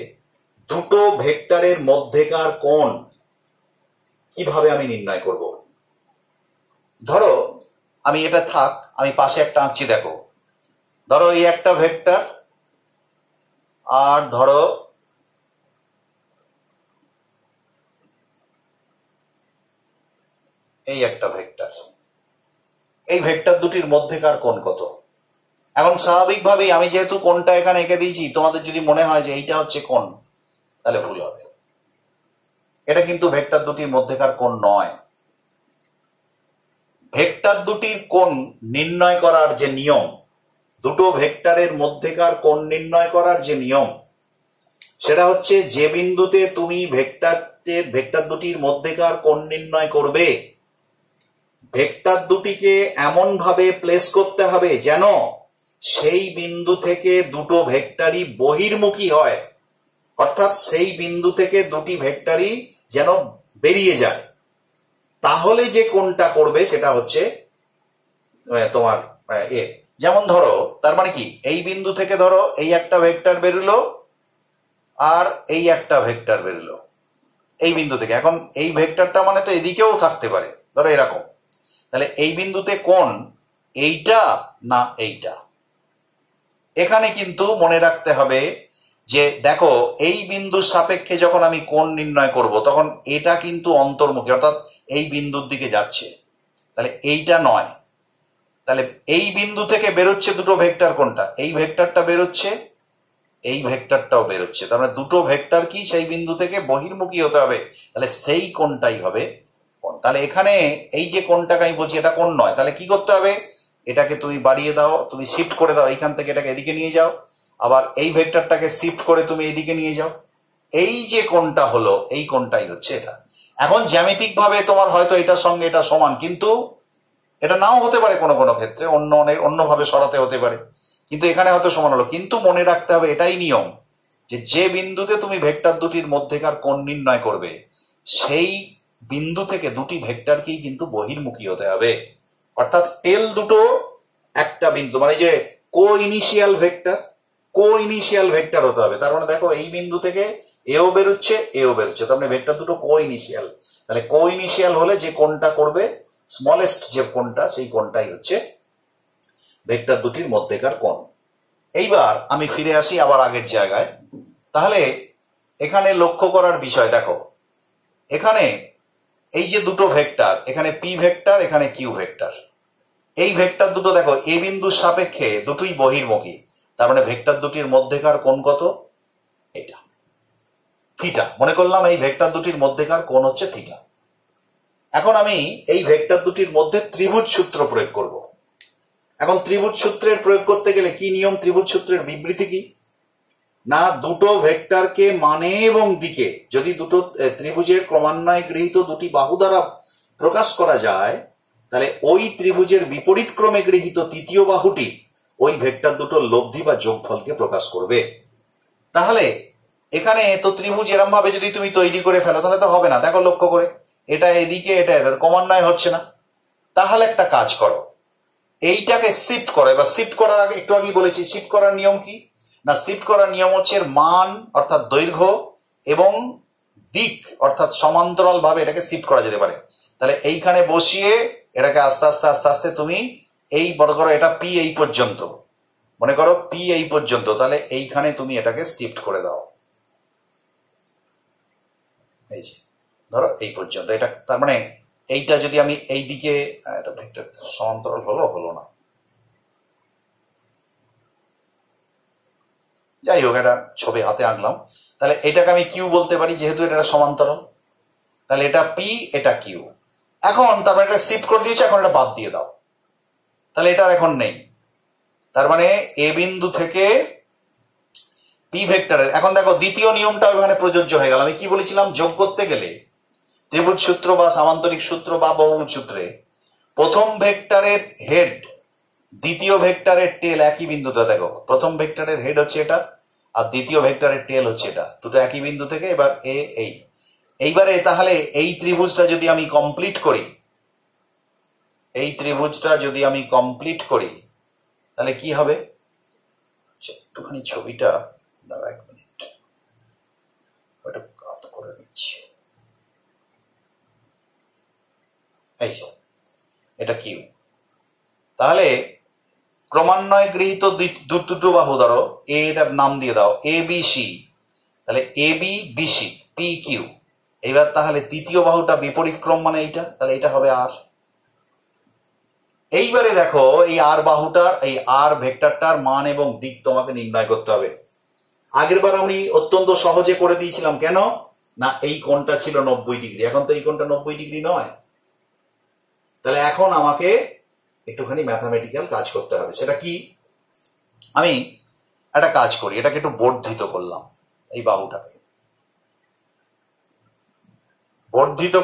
দুটো ভেক্টরের মধ্যেকার কোণ কিভাবে আমি নির্ণয় করব। ধরো আমি এটা থাক, আমি পাশে একটা আঁকছি, দেখো ধরো এই একটা ভেক্টর, আর ধরো এই একটা ভেক্টর। এই ভেক্টর দুটির মধ্যেকার কোণ কত? এখন স্বাভাবিকভাবেই আমি যেহেতু কোণটা এখানে এঁকে দিয়েছি, তোমাদের যদি মনে হয় যে এইটা হচ্ছে কোণ, তাহলে ভুল হবে। এটা কিন্তু ভেক্টর দুটির মধ্যেকার কোণ নয়। ভেক্টর দুটির কোণ নির্ণয় করার যে নিয়ম, দুটো ভেক্টরের মধ্যেকার কোণ নির্ণয় করার যে নিয়ম, সেটা হচ্ছে যে বিন্দুতে তুমি ভেক্টর দুটির মধ্যেকার কোণ নির্ণয় করবে, ভেক্টর দুটিকে এমন ভাবে প্লেস করতে হবে যেন সেই বিন্দু থেকে দুটো ভেক্টরই বহির্মুখী হয়, অর্থাৎ সেই বিন্দু থেকে দুটি ভেক্টরই যেন বেরিয়ে যায়। তাহলে যে কোণটা করবে সেটা হচ্ছে তোমার যেমন ধরো, তার মানে কি, এই বিন্দু থেকে ধরো এই একটা ভেক্টর বেরোলো আর এই একটা ভেক্টর বেরোলো এই বিন্দু থেকে। এখন এই ভেক্টরটা মানে তো এদিকেও থাকতে পারে, ধরো এরকম। তাহলে এই বিন্দুতে কোণ এইটা না এইটা? এখানে কিন্তু মনে রাখতে হবে যে দেখো, এই বিন্দুর সাপেক্ষে যখন আমি কোণ নির্ণয় করব, তখন এটা কিন্তু অন্তর্মুখী, অর্থাৎ এই বিন্দুর দিকে যাচ্ছে। তাহলে এইটা নয়। তাহলে এই বিন্দু থেকে বেরোচ্ছে দুটো ভেক্টর, কোনটা? এই ভেক্টরটা বেরোচ্ছে, এই ভেক্টরটাও বেরোচ্ছে। তার মানে দুটো ভেক্টর কি সেই বিন্দু থেকে বহির্মুখী হতে হবে, তাহলে সেই কোণটাই হবে কোণ। তাহলে এখানে এই যে কোণটাকে আমি বলছি, এটা কোণ নয়। তাহলে কি করতে হবে? এটাকে তুমি বাড়িয়ে দাও, তুমি শিফট করে দাও, এইখান থেকে এটাকে এদিকে নিয়ে যাও, আবার এই ভেক্টরটাকে শিফট করে তুমি এইদিকে নিয়ে যাও। এই যে কোণটা হলো, এই কোণটাই হচ্ছে এটা। এখন জ্যামিতিক ভাবে তোমার হয়তো এটার সঙ্গে এটা সমান, কিন্তু এটা নাও হতে পারে, কোনো কোনো ক্ষেত্রে অন্যভাবে সরাতে হতে পারে, কিন্তু এখানে হয়তো সমান হলো। কিন্তু মনে রাখতে হবে, এটাই নিয়ম, যে বিন্দুতে তুমি ভেক্টর দুটির মধ্যেকার কোণ নির্ণয় করবে, সেই বিন্দু থেকে দুটি ভেক্টরকেই কিন্তু বহির্মুখী হতে হবে। অর্থাৎ টেল দুটো একটা বিন্দু, মানে যে কো ইনিশিয়াল ভেক্টর হতে হবে। তার মানে দেখো, এই বিন্দু থেকে এও বেরোচ্ছে, এও বেরোচ্ছে, তার মানে ভেক্টর দুটো কো ইনিশিয়াল। তাহলে কো ইনিশিয়াল হলে যে কোণটা করবে, স্মলেস্ট যে কোণটা, সেই কোণটাই হচ্ছে ভেক্টর দুটির মধ্যেকার কোণ। এইবার আমি ফিরে আসি আবার আগের জায়গায়। তাহলে এখানে লক্ষ্য করার বিষয়, দেখো এখানে এই যে দুটো ভেক্টর, এখানে পি ভেক্টর, এখানে কিউ ভেক্টর। এই ভেক্টর দুটো দেখো এ বিন্দুর সাপেক্ষে দুটোই বহির্মুখী, তার মানে ভেক্টর দুটির মধ্যেকার কোণ কত? এটা থিটা। মনে করলাম এই ভেক্টর দুটির মধ্যেকার কোণ হচ্ছে থিটা। এখন আমি এই ভেক্টর দুটির মধ্যে ত্রিভুজ সূত্র প্রয়োগ করব। এখন ত্রিভুজ সূত্রের প্রয়োগ করতে গেলে কি নিয়ম? ত্রিভুজ সূত্রের বিবৃতি কি না, দুটো ভেক্টরকে মানে এবং দিকে যদি দুটো ত্রিভুজের ক্রমান্বয়ে গৃহীত দুটি বাহু দ্বারা প্রকাশ করা যায়, তাহলে ওই ত্রিভুজের বিপরীত ক্রমে গৃহীত তৃতীয় বাহুটি ওই ভেক্টর দুটোর লব্ধি বা যোগফলকে প্রকাশ করবে। তাহলে এখানে তো ত্রিভুজ এরম ভাবে যদি তুমি তৈরি করে ফেলো, তাহলে তো হবে না। দেখো লক্ষ্য করে, এটা এদিকে, এটা ক্রমান্বয়ে হচ্ছে না। তাহলে একটা কাজ করো, এইটাকে শিফট করো। এবার শিফট করার আগে, একটু আগেই বলেছি, শিফট করার নিয়ম কি না, শিফট করার নিয়ম হচ্ছে এর মান অর্থাৎ দৈর্ঘ্য এবং দিক অর্থাৎ সমান্তরাল ভাবে এটাকে শিফট করা যেতে পারে। তাহলে এইখানে বসিয়ে এটাকে আস্তে আস্তে আস্তে আস্তে তুমি এই বড় করো, এটা পি এই পর্যন্ত, মনে করো পি এই পর্যন্ত, তাহলে এইখানে তুমি এটাকে শিফট করে দাও, এই যে ধরো এই পর্যন্ত। এটা তার মানে এইটা যদি আমি এই দিকে, এটা ভেক্টর সমান্তরাল হলো না, যাই হোক, এটা ছবি হাতে আঁকলাম। তাহলে এটাকে আমি কিউ বলতে পারি, যেহেতু এটা সমান্তরাল। তাহলে এটা পি, এটা কিউ। এখন তারপরে এটা শিফট করে দিয়েছে, এখন এটা বাদ দিয়ে দাও, তাহলে এটা এখন নেই। তার মানে এ বিন্দু থেকে পি ভেক্টরের, এখন দেখো দ্বিতীয় নিয়মটা এখানে প্রযোজ্য হয়ে গেল। আমি কি বলেছিলাম, যোগ করতে গেলে ত্রিভুজ সূত্র বা সামান্তরিক সূত্র বা বহুভুজ সূত্রে প্রথম ভেক্টরের হেড দ্বিতীয় ভেক্টরের টেল একই বিন্দুতে, দেখো প্রথম ভেক্টরের হেড হচ্ছে এটা আর দ্বিতীয় ভেক্টরের টেল হচ্ছে এটা, দুটো একই বিন্দু থেকে। এবার এইবারে তাহলে এই ত্রিভুজটা যদি আমি কমপ্লিট করি, এই ত্রিভুজটা যদি আমি কমপ্লিট করি, তাহলে কি হবে? একটুখানি ছবিটা দাঁড়া, 1 মিনিট, ওটা কাট করে নিচ্ছি। এই যে এটা কিউ। তাহলে ক্রমান্বয়ে গৃহীত দুটো বাহু ধরো, এটার নাম দিয়ে দাও এ বি সি, তাহলে A B BC P Q. এইবার তাহলে তৃতীয় বাহুটা বিপরীত ক্রম, মানে এইটা, তাহলে এটা হবে আর। এইবারে দেখো এই আর বাহুটার, এই আর ভেক্টরটার মান এবং দিক তোমাকে নির্ণয় করতে হবে। আগের বার আমি অত্যন্ত সহজে করে দিয়েছিলাম, কেন না এই কোণটা ছিল 90 ডিগ্রি, এখন তো এই কোণটা 90 ডিগ্রি নয়। তাহলে এখন আমাকে একটুখানি ম্যাথামেটিক্যাল কাজ করতে হবে। সেটা কি, আমি একটা কাজ করি, এটাকে একটু বর্ধিত করলাম, এই বাহুটাকে বর্ধিত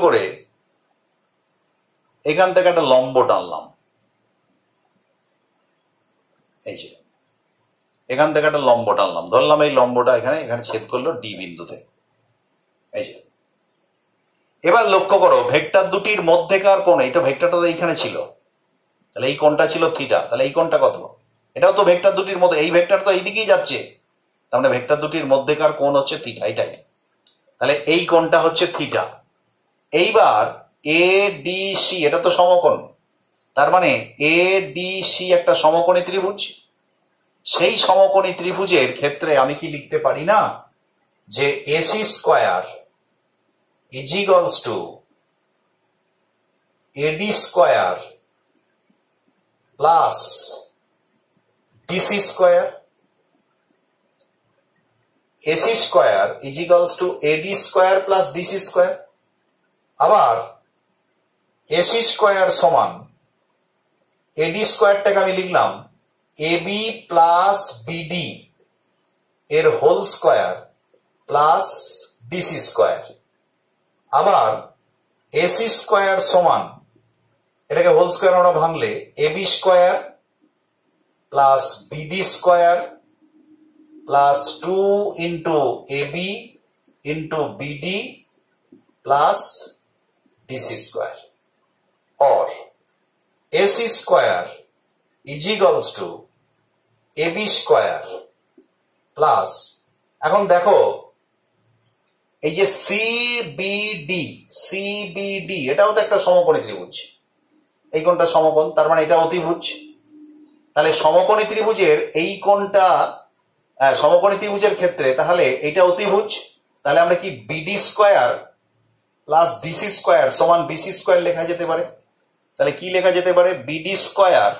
করে এখান থেকে একটা লম্ব টানলাম। এই যে এখান থেকে একটা লম্ব টানলাম, ধরলাম এই লম্বটা এখানে ছেদ করলো ডি বিন্দুতে। এই যে এবার লক্ষ্য করো ভেক্টর দুটির মধ্যেকার কোণ, এটা ভেক্টরটা এইখানে ছিল, তাহলে এই কোণটা ছিল থিটা, তাহলে এই কোণটা কত, এটাও তো ভেক্টর দুটির মধ্যে, এই ভেক্টর তো এইদিকেই যাচ্ছে, তার মানে ভেক্টর দুটির মধ্যেকার কোণ হচ্ছে থিটা, এটাই। তাহলে এই কোণটা হচ্ছে থিটা। এইবার এ ডি সি, এটা তো সমকোণ, তার মানে এ ডি সি একটা সমকোণী ত্রিভুজ। সেই সমকোণী ত্রিভুজের ক্ষেত্রে আমি কি লিখতে পারি না যে AC square is equals to AD square plus DC square. AC square is equals to AD square plus DC square. আবার এসি স্কোয়ার সমান এডি স্কোয়ারটাকে আমি লিখলাম এবি প্লাস বিডি এর whole square plus DC square. আবার AC square সমান, এটাকে whole square আমরা ভাঙলে AB square plus BD square plus 2 into AB into BD plus DC square, or AC square is equals to AB square plus, এখন দেখো এই যে CBD এটাও তো একটা সমকোণী ত্রিভুজ, এই কোণটা সমকোণ, তার মানে এটা অতিভুজ। তাহলে সমকোণী ত্রিভুজের এই কোণটা, সমকোণী ত্রিভুজের ক্ষেত্রে তাহলে এইটা অতিভুজ। তাহলে আমরা কি BD square plus DC square সমান বিসি স্কোয়ার লেখা যেতে পারে। তাহলে কি লেখা যেতে পারে, BD square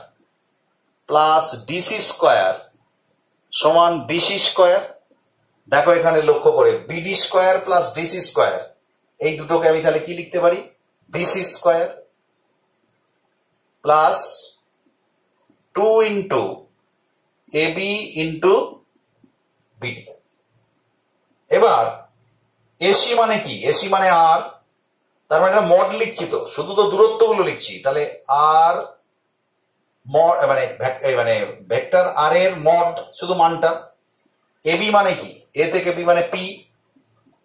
plus DC square সমান বিসি স্কোয়ার। দেখো এখানে লক্ষ্য করে BD square plus DC square, এই দুটোকে আমি তাহলে কি লিখতে পারি, BC square plus 2 into AB into BD. এবার এসি মানে কি, এসি মানে আর, তার মানে এটা মড লিখছি, তো শুধু তো দূরত্বগুলো লিখছি, তাহলে আর মড মানে ভেক্টর আর এর মড শুধু মানটা। এবি মানে কি, এ থেকে বি মানে পি,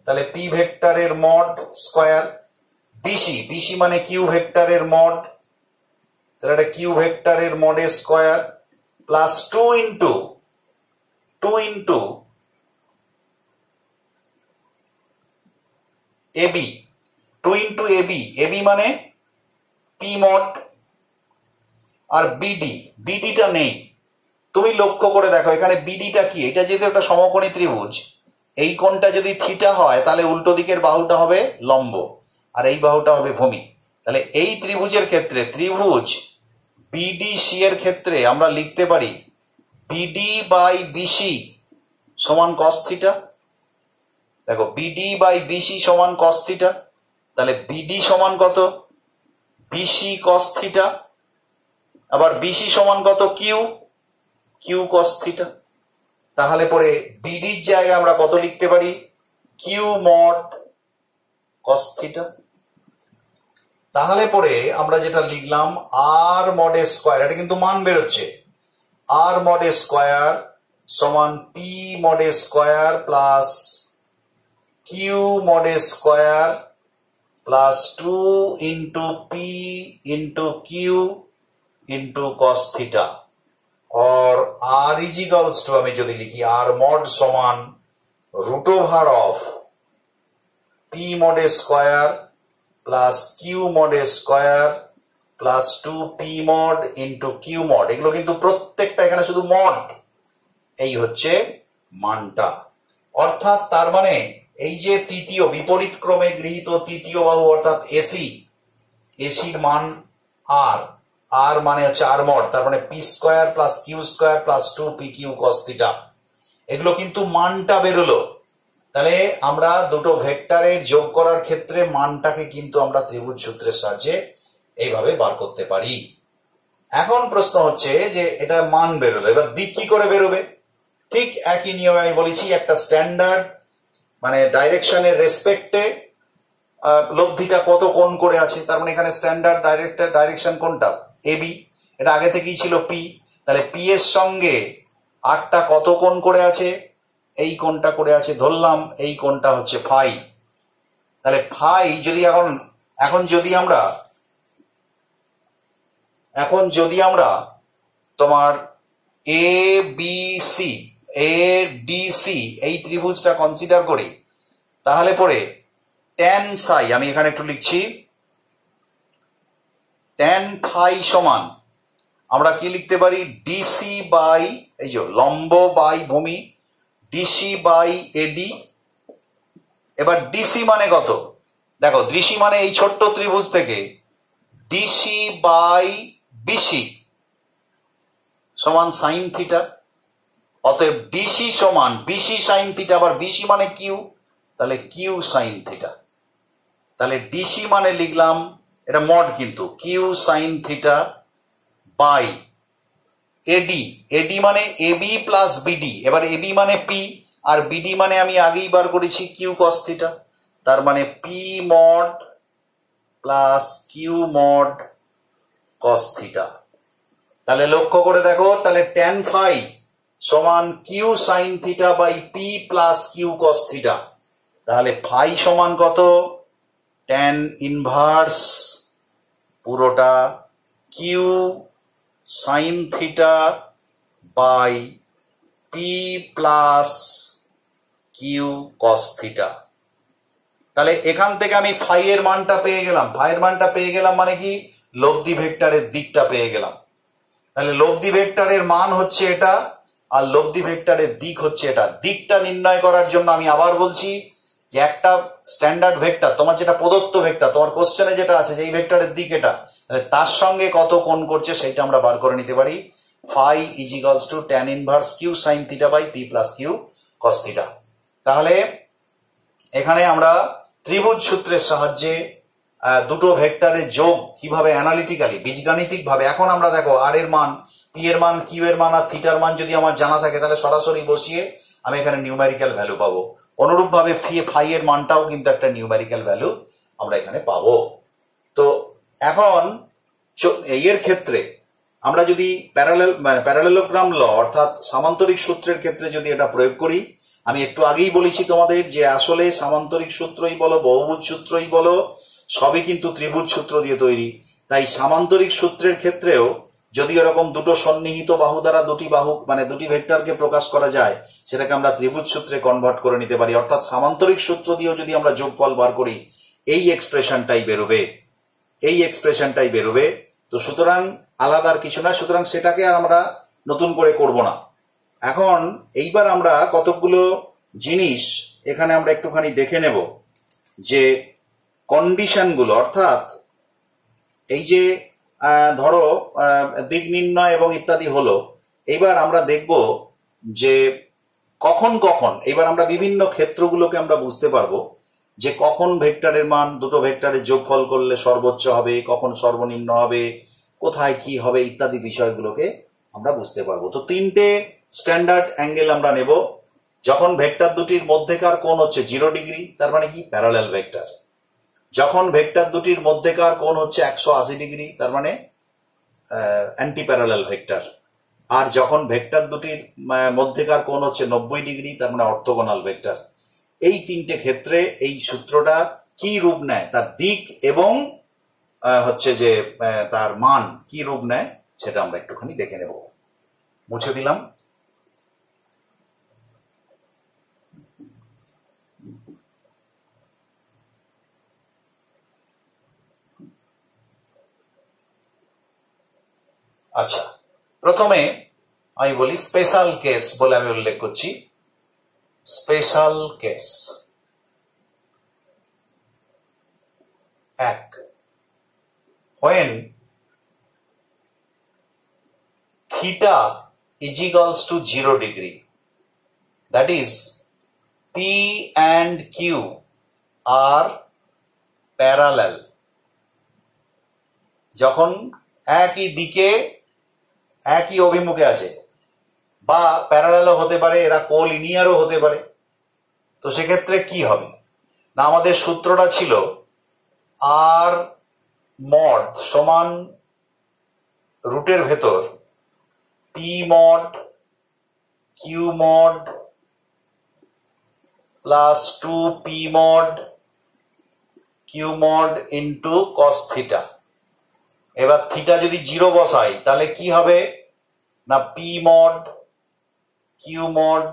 তাহলে পি ভেক্টরের মড স্কোয়ার। বিসি মানে কিউ ভেক্টরের মড, তাহলে এটা কিউ ভেক্টরের মডের square plus 2 into AB, 2 into AB মানে পি মড। আর বিডিটা নেই, তুমি লক্ষ্য করে দেখো এখানে বিডিটা কি, এটা যেহেতু একটা সমকোণী ত্রিভুজ, এই কোণটা যদি থিটা হয় তাহলে উল্টো দিকের বাহুটা হবে লম্ব আর এই বাহুটা হবে ভূমি। তাহলে এই ত্রিভুজের ক্ষেত্রে, ত্রিভুজ বিডিসি এর ক্ষেত্রে আমরা লিখতে পারি বিডি বাই বিসি সমান কস থিটা। দেখো বিডি বাই বিসি সমান কস থিটা, তাহলে বিডি সমান কত, বিসি কস থিটা, আবার বিসি সমান কত, কিউ কস থিটা। তাহলে পরে বিডির জায়গায় আমরা কত লিখতে পারি, কিউ মড কস থিটা। তাহলে পরে আমরা যেটা লিখলাম আর মডের স্কোয়ার, এটা কিন্তু মান বেরোচ্ছে, আর মডের স্কোয়ার সমান পি মডের স্কোয়ার প্লাস কিউ মডের square plus 2 into P into Q into cos theta, और r इज इक्वल्स टू আমি যদি লিখি r mod সমান root over of p mod square plus q mod square plus 2p mod into q mod, এগুলো কিন্তু প্রত্যেকটা এখানে শুধু মড। এই হচ্ছে মানটা, অর্থাৎ তার মানে এই যে তৃতীয় বিপরীত ক্রমে গৃহীত তৃতীয় বাহু অর্থাৎ এসির মান আর মানে হচ্ছে আর মড, তার মানে P square plus Q square plus 2p q cos theta, এগুলো কিন্তু মানটা বেরোলো। তাহলে আমরা দুটো ভেক্টরের যোগ করার ক্ষেত্রে মানটাকে কিন্তু আমরা ত্রিভুজ সূত্রের সাহায্যে এইভাবে বার করতে পারি। এখন প্রশ্ন হচ্ছে যে এটা মান বেরোলো, এবার দিক কি করে বেরোবে? ঠিক একই নিয়মে আমি বলেছি, একটা স্ট্যান্ডার্ড মানে ডাইরেকশনের রেসপেক্টে লব্ধিটা কত কোণ করে আছে, তার মানে এখানে স্ট্যান্ডার্ড ডাইরেকশন কোনটা? এবি, এটা আগে থেকেই ছিল পি, তাহলে পি এর সঙ্গে আরটা কত কোণ করে আছে? এই কোণটা করে আছে, ধরলাম এই কোণটা হচ্ছে ফাই। তাহলে ফাই যদি এখন যদি আমরা তোমার এ বি সি এই ত্রিভুজটা কনসিডার করি, তাহলে পরে ট্যান সাই, আমি এখানে একটু লিখছি, ট্যান ফাই সমান আমরা কি লিখতে পারি? ডিসি বাই এই যে লম্ব বাই ভূমি, ডিসি বাই এডি। এবার ডিসি মানে কত? দেখো ডিসি মানে এই ছোট্ট ত্রিভুজ থেকে ডিসি বাই বিসি সমান সাইন থিটা, অতএব ডিসি সমান বিসি সাইন থিটা, আবার বিসি মানে কিউ, তাহলে কিউ সাইন থিটা। তাহলে ডিসি মানে লিখলাম, এটা মড কিন্তু, Q sine theta by AD মানে এবি প্লাস বিডি, এবার এবি মানে পি আর বিডি মানে আমি আগেই বার করেছি কিউ কস থিটা, তার মানে P mod plus Q mod cos theta. তাহলে লক্ষ্য করে দেখো, তাহলে ট্যান ফাই সমান Q sine theta by P plus Q cos theta, তাহলে ফাই সমান কত? ট্যান ইনভার্স পুরোটা Q sine theta by P plus Q cos theta. তাহলে এখান থেকে আমি ফাই এর মানটা পেয়ে গেলাম, মানে কি? লব্ধি ভেক্টরের দিকটা পেয়ে গেলাম। তাহলে লব্ধি ভেক্টরের মান হচ্ছে এটা আর লব্ধি ভেক্টরের দিক হচ্ছে এটা। দিকটা নির্ণয় করার জন্য আমি আবার বলছি যে একটা স্ট্যান্ডার্ড ভেক্টর, তোমার যেটা প্রদত্ত ভেক্টর, তোমার কোশ্চেনে যেটা আছে যে এই ভেক্টরের দিক এটা, তাহলে তার সঙ্গে কত কোণ করছে সেটা আমরা বার করে নিতে পারি। Phi is equals to tan inverse Q sine theta by P plus Q cos theta. তাহলে এখানে আমরা ত্রিভুজ সূত্রের সাহায্যে দুটো ভেক্টরের যোগ কিভাবে অ্যানালিটিক্যালি বীজগাণিতিক ভাবে, এখন আমরা দেখো আর এর মান, পি এর মান, কিউ এর মান আর থিটার মান যদি আমার জানা থাকে, তাহলে সরাসরি বসিয়ে আমি এখানে নিউমেরিক্যাল ভ্যালু পাবো। অনুরূপ ভাবে ফাই এর মানটাও কিন্তু একটা নিউমেরিক্যাল ভ্যালু আমরা এখানে পাবো। তো এখন এর ক্ষেত্রে আমরা যদি প্যারালেলোগ্রাম ল অর্থাৎ সামান্তরিক সূত্রের ক্ষেত্রে যদি এটা প্রয়োগ করি, আমি একটু আগেই বলেছি তোমাদের যে আসলে সামান্তরিক সূত্রই বলো, বহুভুজ সূত্রই বলো, সবই কিন্তু ত্রিভুজ সূত্র দিয়ে তৈরি। তাই সামান্তরিক সূত্রের ক্ষেত্রেও যদি এরকম দুটো সন্নিহিত বাহু দ্বারা দুটি ভেক্টরকে প্রকাশ করা যায়, সেটাকে আমরা ত্রিভুজ সূত্রে কনভার্ট করে নিতে পারি। অর্থাৎ সামান্তরিক সূত্র দিয়েও যদি আমরা যোগফল বার করি, এই এক্সপ্রেশনটাই বেরোবে। তো সুতরাং আলাদা আর কিছু না, সুতরাং সেটাকে আর আমরা নতুন করে করব না। এখন এইবার আমরা কতগুলো জিনিস এখানে আমরা একটুখানি দেখে নেব, যে কন্ডিশনগুলো, অর্থাৎ এই যে ধরো দিক নির্ণয় এবং ইত্যাদি হলো, এইবার আমরা দেখব যে কখন এবার আমরা বিভিন্ন ক্ষেত্রগুলোকে আমরা বুঝতে পারবো যে কখন ভেক্টরের মান দুটো ভেক্টরের যোগফল করলে সর্বোচ্চ হবে, কখন সর্বনিম্ন হবে, কোথায় কি হবে ইত্যাদি বিষয়গুলোকে আমরা বুঝতে পারবো। তো তিনটে স্ট্যান্ডার্ড অ্যাঙ্গেল আমরা নেব। যখন ভেক্টর দুটির মধ্যেকার কোণ হচ্ছে 0 ডিগ্রি, তার মানে কি? Parallel vector. যখন ভেক্টর দুটির মধ্যেকার কোণ হচ্ছে 180 ডিগ্রি, তার মানে অ্যান্টি প্যারালাল ভেক্টর। আর যখন ভেক্টর দুটির মধ্যেকার কোণ হচ্ছে 90 ডিগ্রি, তার মানে অর্থোগোনাল ভেক্টর। এই তিনটে ক্ষেত্রে এই সূত্রটা কি রূপ নেয়, তার দিক এবং হচ্ছে যে তার মান কি রূপ নেয়, সেটা আমরা একটুখানি দেখে নেব। মুছে দিলাম। আচ্ছা, প্রথমে আমি বলি স্পেশাল কেস বলে আমি উল্লেখ করছি। Special case 1, when theta is equals to 0 degree, that is P and Q are parallel. যখন একই দিকে একই অভিমুখে আছে, বা প্যারালালও হতে পারে, এরা কোলিনিয়ারও হতে পারে, তো সেক্ষেত্রে কি হবে না, আমাদের সূত্রটা ছিল আর মড সমান রুটের ভেতর P mod Q mod plus 2 P mod Q mod into cos theta. এবার থিটা যদি 0 বসাই তাহলে কি হবে না, P mod Q mod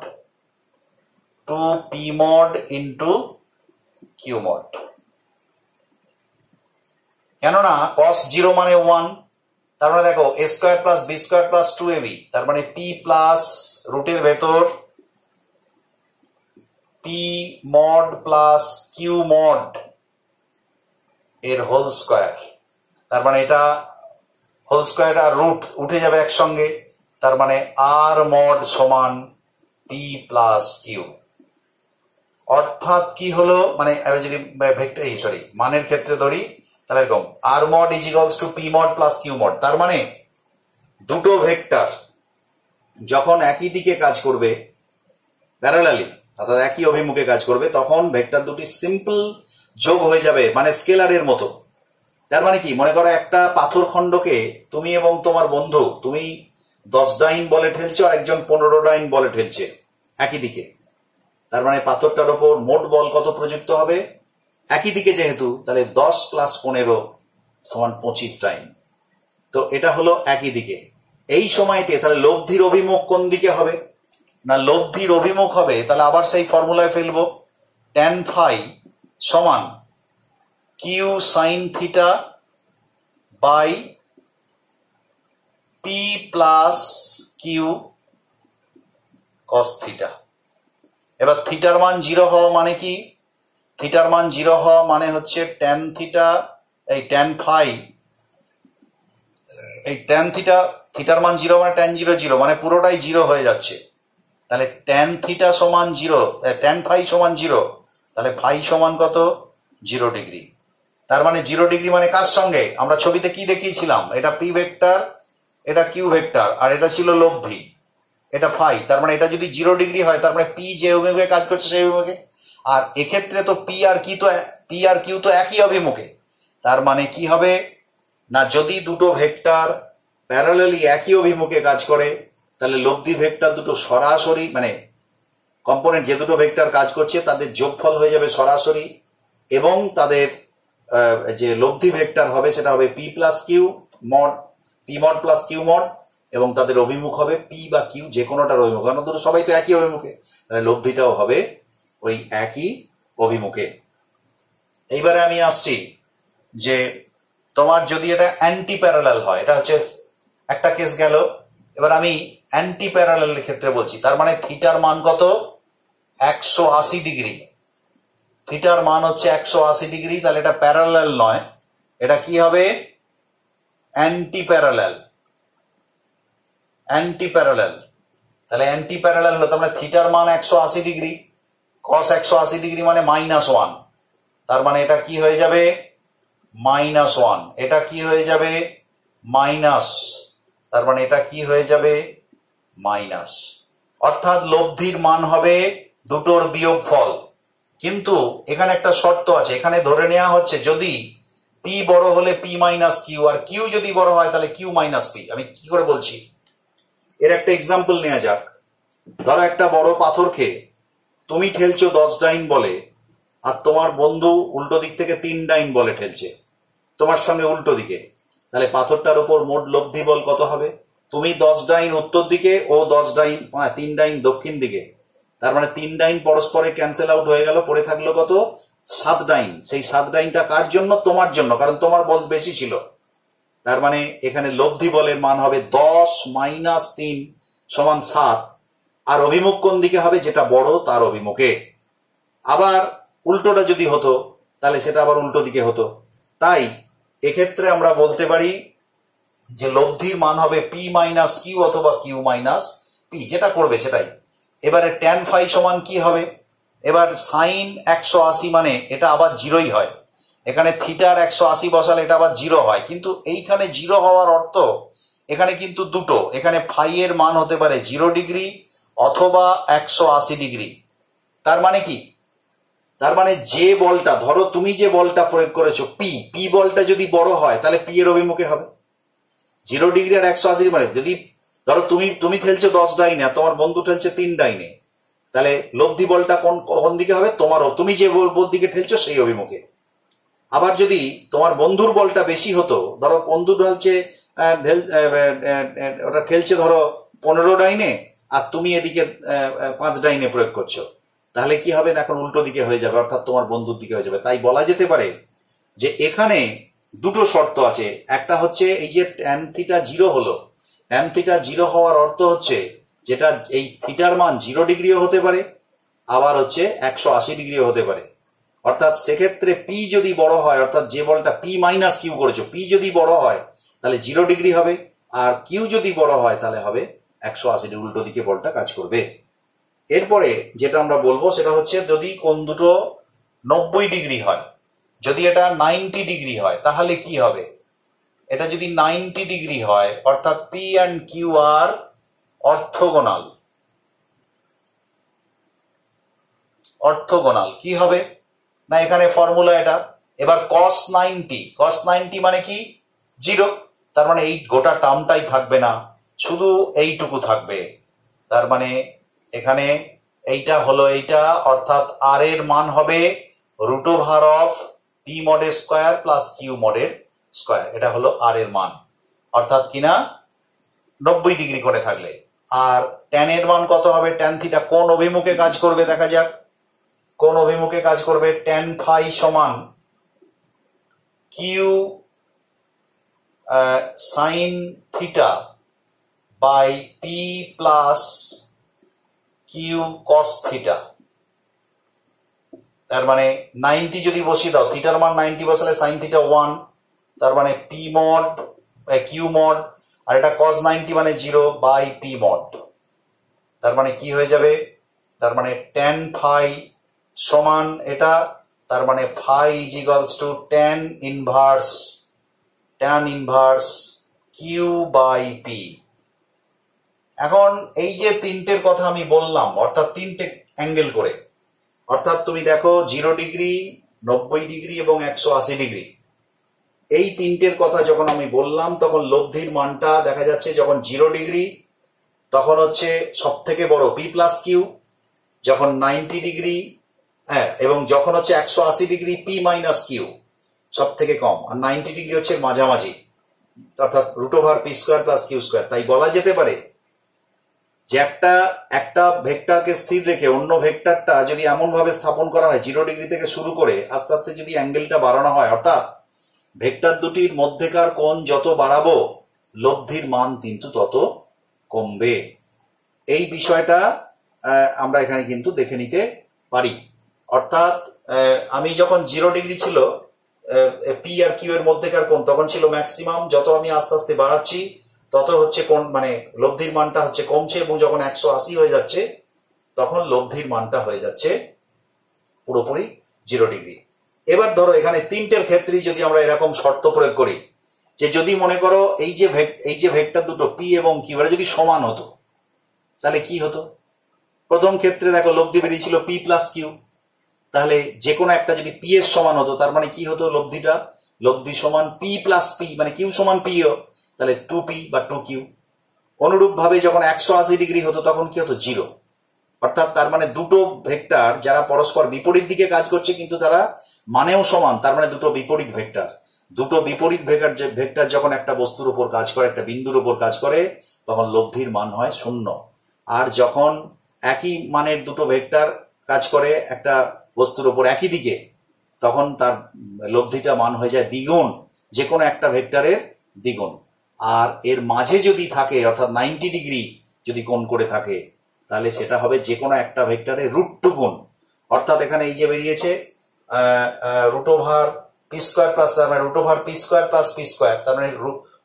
2 P mod into Q mod. কেননা cos 0 মানে 1, তার মানে দেখো a square plus B square plus 2ab, তার মানে পি প্লাস রুটের ভেতর P mod plus Q mod এর হোল স্কয়ার, তার মানে এটা হোল স্কয়ার আর রুট উঠে যাবে একসঙ্গে, তার মানে আর মড সমান পি প্লাস কিউ। অর্থাৎ কি হলো, মানে আমি যদি ভেক্টর মানের ক্ষেত্রে ধরি তাহলে এরকম আর mod is equals to P mod plus Q mod. তার মানে দুটো ভেক্টর যখন একই দিকে কাজ করবে প্যারালালি, অর্থাৎ একই অভিমুখে কাজ করবে, তখন ভেক্টর দুটি সিম্পল যোগ হয়ে যাবে, মানে স্কেলারের মতো। তার মানে কি, মনে করো একটা পাথর খণ্ডকে তুমি এবং তোমার বন্ধু, তুমি 10 ডাইন বলে ঠেলছো আর একজন 15 ডাইন বলে ঠেলছে একই দিকে, তার মানে পাথরটার ওপর মোট বল কত প্রযুক্ত হবে, একই দিকে যেহেতু, তাহলে 10 প্লাস 15 সমান 25 ডাইন। তো এটা হলো একই দিকে। এই সময়তে তাহলে লব্ধির অভিমুখ কোন দিকে হবে না, লব্ধির অভিমুখ হবে, তাহলে আবার সেই ফর্মুলায় ফেলবো, tan phi সমান Q sine theta by P plus Q cos theta. এবার থিটার মান 0 হওয়া মানে কি, থিটার মান 0 হওয়া মানে হচ্ছে ট্যান থিটা, এই ট্যান ফাই, এই ট্যান থিটা, থিটার মান 0 মানে ট্যান 0 0, মানে পুরোটাই 0 হয়ে যাচ্ছে। তাহলে ট্যান থিটা সমান 0, ট্যান ফাই সমান 0, তাহলে ফাই সমান কত, 0 ডিগ্রি। তার মানে 0 ডিগ্রি মানে কার সঙ্গে, আমরা ছবিতে কি দেখিয়েছিলাম, এটা পি ভেক্টর, এটা কিউ ভেক্টর, আর এটা ছিল লব্ধি, এটা ফাই। তার মানে এটা যদি 0 ডিগ্রি হয়, তার মানে পি যে অভিমুখে কাজ করছে সেই অভিমুখে, আর এক্ষেত্রে তো পি আর কিউ তো একই অভিমুখে। তার মানে কি হবে না, যদি দুটো ভেক্টর প্যারালালি একই অভিমুখে কাজ করে, তাহলে লব্ধি ভেক্টর দুটো সরাসরি, মানে কম্পোনেন্ট যে দুটো ভেক্টর কাজ করছে তাদের যোগফল হয়ে যাবে সরাসরি, এবং তাদের যে লব্ধি ভেক্টর হবে সেটা হবে P plus Q mod, P mod plus Q mod, এবং তাদের অভিমুখ হবে পি বা কিউ, যে কোনোটার অভিমুখ, কারণ দুটো সবাই তো একই অভিমুখে, তাহলে লব্ধিটাও হবে ওই একই অভিমুখে। এইবারে আমি আসছি যে তোমার যদি এটা অ্যান্টি প্যারালাল হয়, এটা হচ্ছে একটা কেস গেল। এবার আমি অ্যান্টি প্যারালালের ক্ষেত্রে বলছি, তার মানে থিটার মান কত, 180 ডিগ্রি, থিটার মান হচ্ছে 180 ডিগ্রি, তাহলে এটা প্যারালাল নয়, এটা কি হবে, অ্যান্টি প্যারালাল। অ্যান্টি প্যারালাল, তাহলে অ্যান্টি প্যারালাল হলো, তার মানে থিটার মান 180 ডিগ্রি, কস 180 ডিগ্রি মানে -1, তার মানে এটা কি হয়ে যাবে -1, এটা কি হয়ে যাবে মাইনাস, তার মানে এটা কি হয়ে যাবে মাইনাস। অর্থাৎ লব্ধির মান হবে দুটোর বিয়োগফল। কিন্তু এখানে একটা শর্ত আছে, এখানে ধরে নেওয়া হচ্ছে যদি পি বড় হলে পি মাইনাস কিউ, আর কিউ যদি বড় হয় তাহলে কিউ মাইনাস পি। আমি কি করে বলছি, এর একটা এক্সাম্পল নেওয়া যাক। ধরো একটা বড় পাথরকে তুমি ঠেলছো 10 ডাইন বলে, আর তোমার বন্ধু উল্টো দিক থেকে 3 ডাইন বলে ঠেলছে তোমার সঙ্গে উল্টো দিকে, তাহলে পাথরটার উপর মোট লব্ধি বল কত হবে? তুমি 10 ডাইন উত্তর দিকে, ও 10 ডাইন 3 ডাইন দক্ষিণ দিকে, তার মানে 3 ডাইন পরস্পরে ক্যান্সেল আউট হয়ে গেল, পড়ে থাকলো কত? 7 ডাইন। সেই 7 ডাইনটা কার জন্য? তোমার জন্য, কারণ তোমার বল বেশি ছিল। তার মানে এখানে লব্ধি বলের মান হবে 10 - 3 = 7। আর অভিমুখ কোন দিকে হবে? যেটা বড় তার অভিমুখে। আবার উল্টোটা যদি হতো তাহলে সেটা আবার উল্টো দিকে হতো। তাই এক্ষেত্রে আমরা বলতে পারি যে লব্ধির মান হবে P - Q অথবা Q - P, যেটা করবে সেটাই। এবারে tan phi সমান কি হবে? এবার sin 180 মানে এটা আবার জিরোই হয়। এখানে থিটার 180 বসালে এটা আবার জিরো হয়, কিন্তু এইখানে জিরো হওয়ার অর্থ এখানে কিন্তু দুটো, এখানে ফাই এর মান হতে পারে 0 ডিগ্রি অথবা 180 ডিগ্রি। তার মানে কি? তার মানে যে বলটা, ধরো তুমি যে বলটা প্রয়োগ করেছো পি বলটা যদি বড় হয় তাহলে পি এর অভিমুখে হবে। 0 ডিগ্রি আর 180 মানে যদি ধরো তুমি ঠেলছো 10 ডাইনে আর তোমার বন্ধু ঠেলছে 3 ডাইনে, তাহলে লব্ধি বলটা কোন দিকে হবে? তুমি যে বল দিকে ঠেলছো সেই অভিমুখে। আবার যদি তোমার বন্ধুর বলটা বেশি হতো, ধরো বন্ধু ওটা ঠেলছে ধরো 15 ডাইনে আর তুমি এদিকে 5 ডাইনে প্রয়োগ করছো, তাহলে কি হবে? এখন উল্টো দিকে হয়ে যাবে, অর্থাৎ তোমার বন্ধুর দিকে হয়ে যাবে। তাই বলা যেতে পারে যে এখানে দুটো শর্ত আছে। একটা হচ্ছে এই যে ট্যান থিটা 0 হলো, ট্যান থিটা 0 হওয়ার অর্থ হচ্ছে যেটা এই থিটার মান 0 ডিগ্রিও হতে পারে, আবার হচ্ছে 180 ডিগ্রিও হতে পারে। অর্থাৎ সেক্ষেত্রে পি যদি বড় হয়, অর্থাৎ যে বলটা P - Q করেছো, পি যদি বড় হয় তাহলে 0 ডিগ্রি হবে, আর কিউ যদি বড় হয় তাহলে হবে 180 ডিগ্রি, উল্টো দিকে বলটা কাজ করবে। এরপরে যেটা আমরা বলবো সেটা হচ্ছে যদি কোণ দুটো 90 ডিগ্রি হয়, যদি এটা 90 ডিগ্রি হয় তাহলে কি হবে? এটা যদি 90 ডিগ্রি হয় অর্থাৎ P and Q আর অর্থোগোনাল, অর্থোগোনাল কি হবে না? এখানে ফর্মুলা এটা। এবার cos 90 মানে কি? 0। তার মানে এই গোটা টার্মটাই থাকবে না, শুধু এইটুকু থাকবে। তার মানে এখানে এইটা হলো এইটা, অর্থাৎ আর এর মান হবে √P mod square plus Q mod square. এটা হলো আর এর মান, অর্থাৎ কিনা 90 ডিগ্রি করে থাকলে। আর ট্যান এর মান কত হবে? ট্যান থিটা কোন অভিমুখে কাজ করবে দেখা যাক। কোন অভিমুখে কাজ করবে? ট্যান ফাই সমান Q sin theta by P plus Q cos theta. তার মানে 90 যদি বসিয়ে দাও, থিটার মান 90 বসালে sin থিটা 1, তার মানে P mod Q mod, আর এটা cos 90 মানে 0 বাই P mod। তার মানে কি হয়ে যাবে? তার মানে tan phi সমান এটা, তার মানে phi is equals to tan inverse Q by P। এখন এই যে তিনটের কথা আমি বললাম, অর্থাৎ তিনটে অ্যাঙ্গেল করে, অর্থাৎ তুমি দেখো 0 ডিগ্রি, 90 ডিগ্রি এবং 180 ডিগ্রি, এই তিনটের কথা যখন আমি বললাম তখন লব্ধির মানটা দেখা যাচ্ছে যখন 0 ডিগ্রি তখন হচ্ছে সব থেকে বড় P প্লাস কিউ, যখন 90 ডিগ্রি হ্যাঁ, এবং যখন হচ্ছে 180 ডিগ্রি P মাইনাস কিউ সব থেকে কম, আর 90 ডিগ্রি হচ্ছে মাঝামাঝি, অর্থাৎ √P square plus Q square. তাই বলা যেতে পারে যে একটা ভেক্টরকে স্থির রেখে অন্য ভেক্টরটা যদি এমন ভাবে স্থাপন করা হয় 0 ডিগ্রি থেকে শুরু করে আস্তে আস্তে যদি অ্যাঙ্গেলটা বাড়ানো হয়, অর্থাৎ ভেক্টর দুটির মধ্যেকার কোণ যত বাড়াবো লব্ধির মান কিন্তু তত কমবে। এই বিষয়টা আমরা এখানে কিন্তু দেখে নিতে পারি। অর্থাৎ আমি যখন 0 ডিগ্রি ছিল P আর কিউ এর মধ্যেকার কোণ তখন ছিল ম্যাক্সিমাম, যত আমি আস্তে আস্তে বাড়াচ্ছি তত হচ্ছে কোণ মানে লব্ধির মানটা হচ্ছে কমছে, এবং যখন 180 হয়ে যাচ্ছে তখন লব্ধির মানটা হয়ে যাচ্ছে পুরোপুরি 0 ডিগ্রি। এবার ধরো এখানে তিনটের ক্ষেত্রেই যদি আমরা এরকম শর্ত প্রয়োগ করি যে যদি মনে করো এই যে ভেক্টর দুটো P এবং কিউ এরা যদি সমান হতো তাহলে কি হতো? প্রথম ক্ষেত্রে দেখো লব্ধি বেরিয়েছিল P প্লাস কিউ, তাহলে যে কোনো একটা যদি P এর সমান হতো তার মানে কি হতো? লব্ধি সমান P প্লাস P, মানে কিউ সমান P ও, তাহলে 2P বা 2Q। অনুরূপ ভাবে যখন 180 ডিগ্রি হতো তখন কি হতো? 0। অর্থাৎ তার মানে দুটো ভেক্টর যারা পরস্পর বিপরীত দিকে কাজ করছে কিন্তু তারা মানেও সমান, তার মানে দুটো বিপরীত ভেক্টর। দুটো বিপরীত ভেক্টর যখন একটা বস্তুর উপর কাজ করে, একটা বিন্দুর উপর কাজ করে, তখন লব্ধির মান হয় 0। আর যখন একই মানের দুটো ভেক্টর কাজ করে একটা বস্তুর উপর একই দিকে, তখন তার লব্ধিটা মান হয়ে যায় দ্বিগুণ, যে কোনো একটা ভেক্টরের দ্বিগুণ। আর এর মাঝে যদি থাকে, অর্থাৎ 90 ডিগ্রি যদি কোণ করে থাকে, তাহলে সেটা হবে যে কোনো একটা ভেক্টরের √2 গুণ। অর্থাৎ এখানে এই যে বেরিয়েছে root over P square plus, তার মানে root over P square plus P square, তার মানে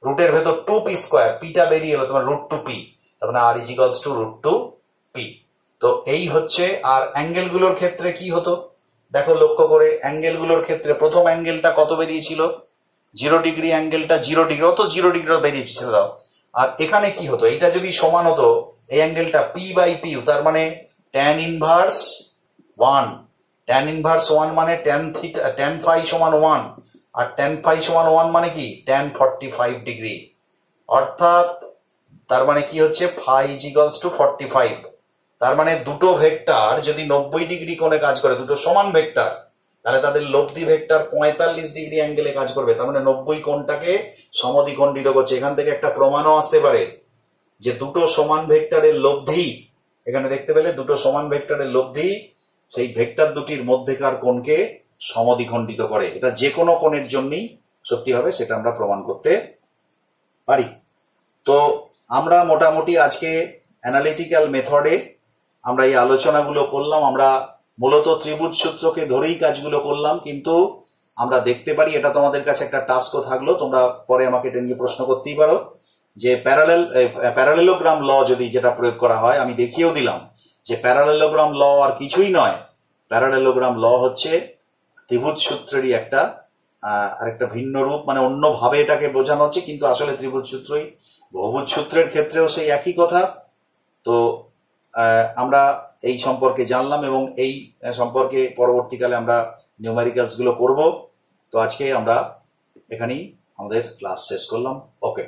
রুটের ভেতর 2p স্কোয়ার, পিটা বেরিয়ে এলো তোমার √2p, তার মানে r ইজিক্যালস টু √2p। তো এই হচ্ছে। আর অ্যাঙ্গেল গুলোর ক্ষেত্রে কি হতো দেখো লক্ষ্য করে, অ্যাঙ্গেল গুলোর ক্ষেত্রে প্রথম অ্যাঙ্গেলটা কত বেরিয়েছিল, 0 ডিগ্রি অ্যাঙ্গেলটা 0 ডিগ্রি, অত 0 ডিগ্রি বেরিয়েছিল দাও। আর এখানে কি হতো, এটা যদি সমান হতো এই অ্যাঙ্গেলটা p/p, তার মানে tan ইনভার্স 1, tan ইনভার্স 1 মানে tan phi সমান 1, আর tan phi সমান 1 মানে কি tan 45 ডিগ্রি। অর্থাৎ তার মানে কি হচ্ছে phi ইজিক্যালস টু 45। তার মানে দুটো ভেক্টর যদি 90 ডিগ্রি কোণে কাজ করে, দুটো সমান ভেক্টর, তাহলে তাদের লব্ধি ভেক্টর 45 ডিগ্রি অ্যাঙ্গেলে কাজ করবে। তার মানে 90 কোণটাকে সমদ্বিখণ্ডিত করছে। এখান থেকে একটা প্রমাণও আসতে পারে যে দুটো সমান ভেক্টরের লব্ধি, এখানে দেখতে পেলে দুটো সমান ভেক্টরের লব্ধি সেই ভেক্টর দুটির মধ্যেকার কোণকে সমদ্বিখণ্ডিত করে। এটা যে কোনো কোণের জন্যই সত্যি হবে, সেটা আমরা প্রমাণ করতে পারি। তো আমরা মোটামুটি আজকে অ্যানালিটিক্যাল মেথডে আমরা এই আলোচনাগুলো করলাম। আমরা মূলত ত্রিভুজ সূত্রকে ধরেই কাজগুলো করলাম, কিন্তু আমরা দেখতে পারি, এটা তোমাদের কাছে একটা টাস্কও থাকলো, তোমরা পরে আমাকে এটা নিয়ে প্রশ্ন করতেই পারো, যে প্যারালেলোগ্রাম ল যদি যেটা প্রয়োগ করা হয়, আমি দেখিয়েও দিলাম যে প্যারালেলোগ্রাম ল আর কিছুই নয়, প্যারালেলোগ্রাম ল হচ্ছে ত্রিভুজ সূত্রেরই আরেকটা ভিন্ন রূপ, মানে অন্যভাবে এটাকে বোঝানো হচ্ছে, কিন্তু আসলে ত্রিভুজ সূত্রই। বহুভুজ সূত্রের ক্ষেত্রেও সেই একই কথা। তো আমরা এই সম্পর্কে জানলাম, এবং এই সম্পর্কে পরবর্তীকালে আমরা নিউমেরিক্যালস গুলো করব। তো আজকে আমরা এখানেই আমাদের ক্লাস শেষ করলাম। ওকে।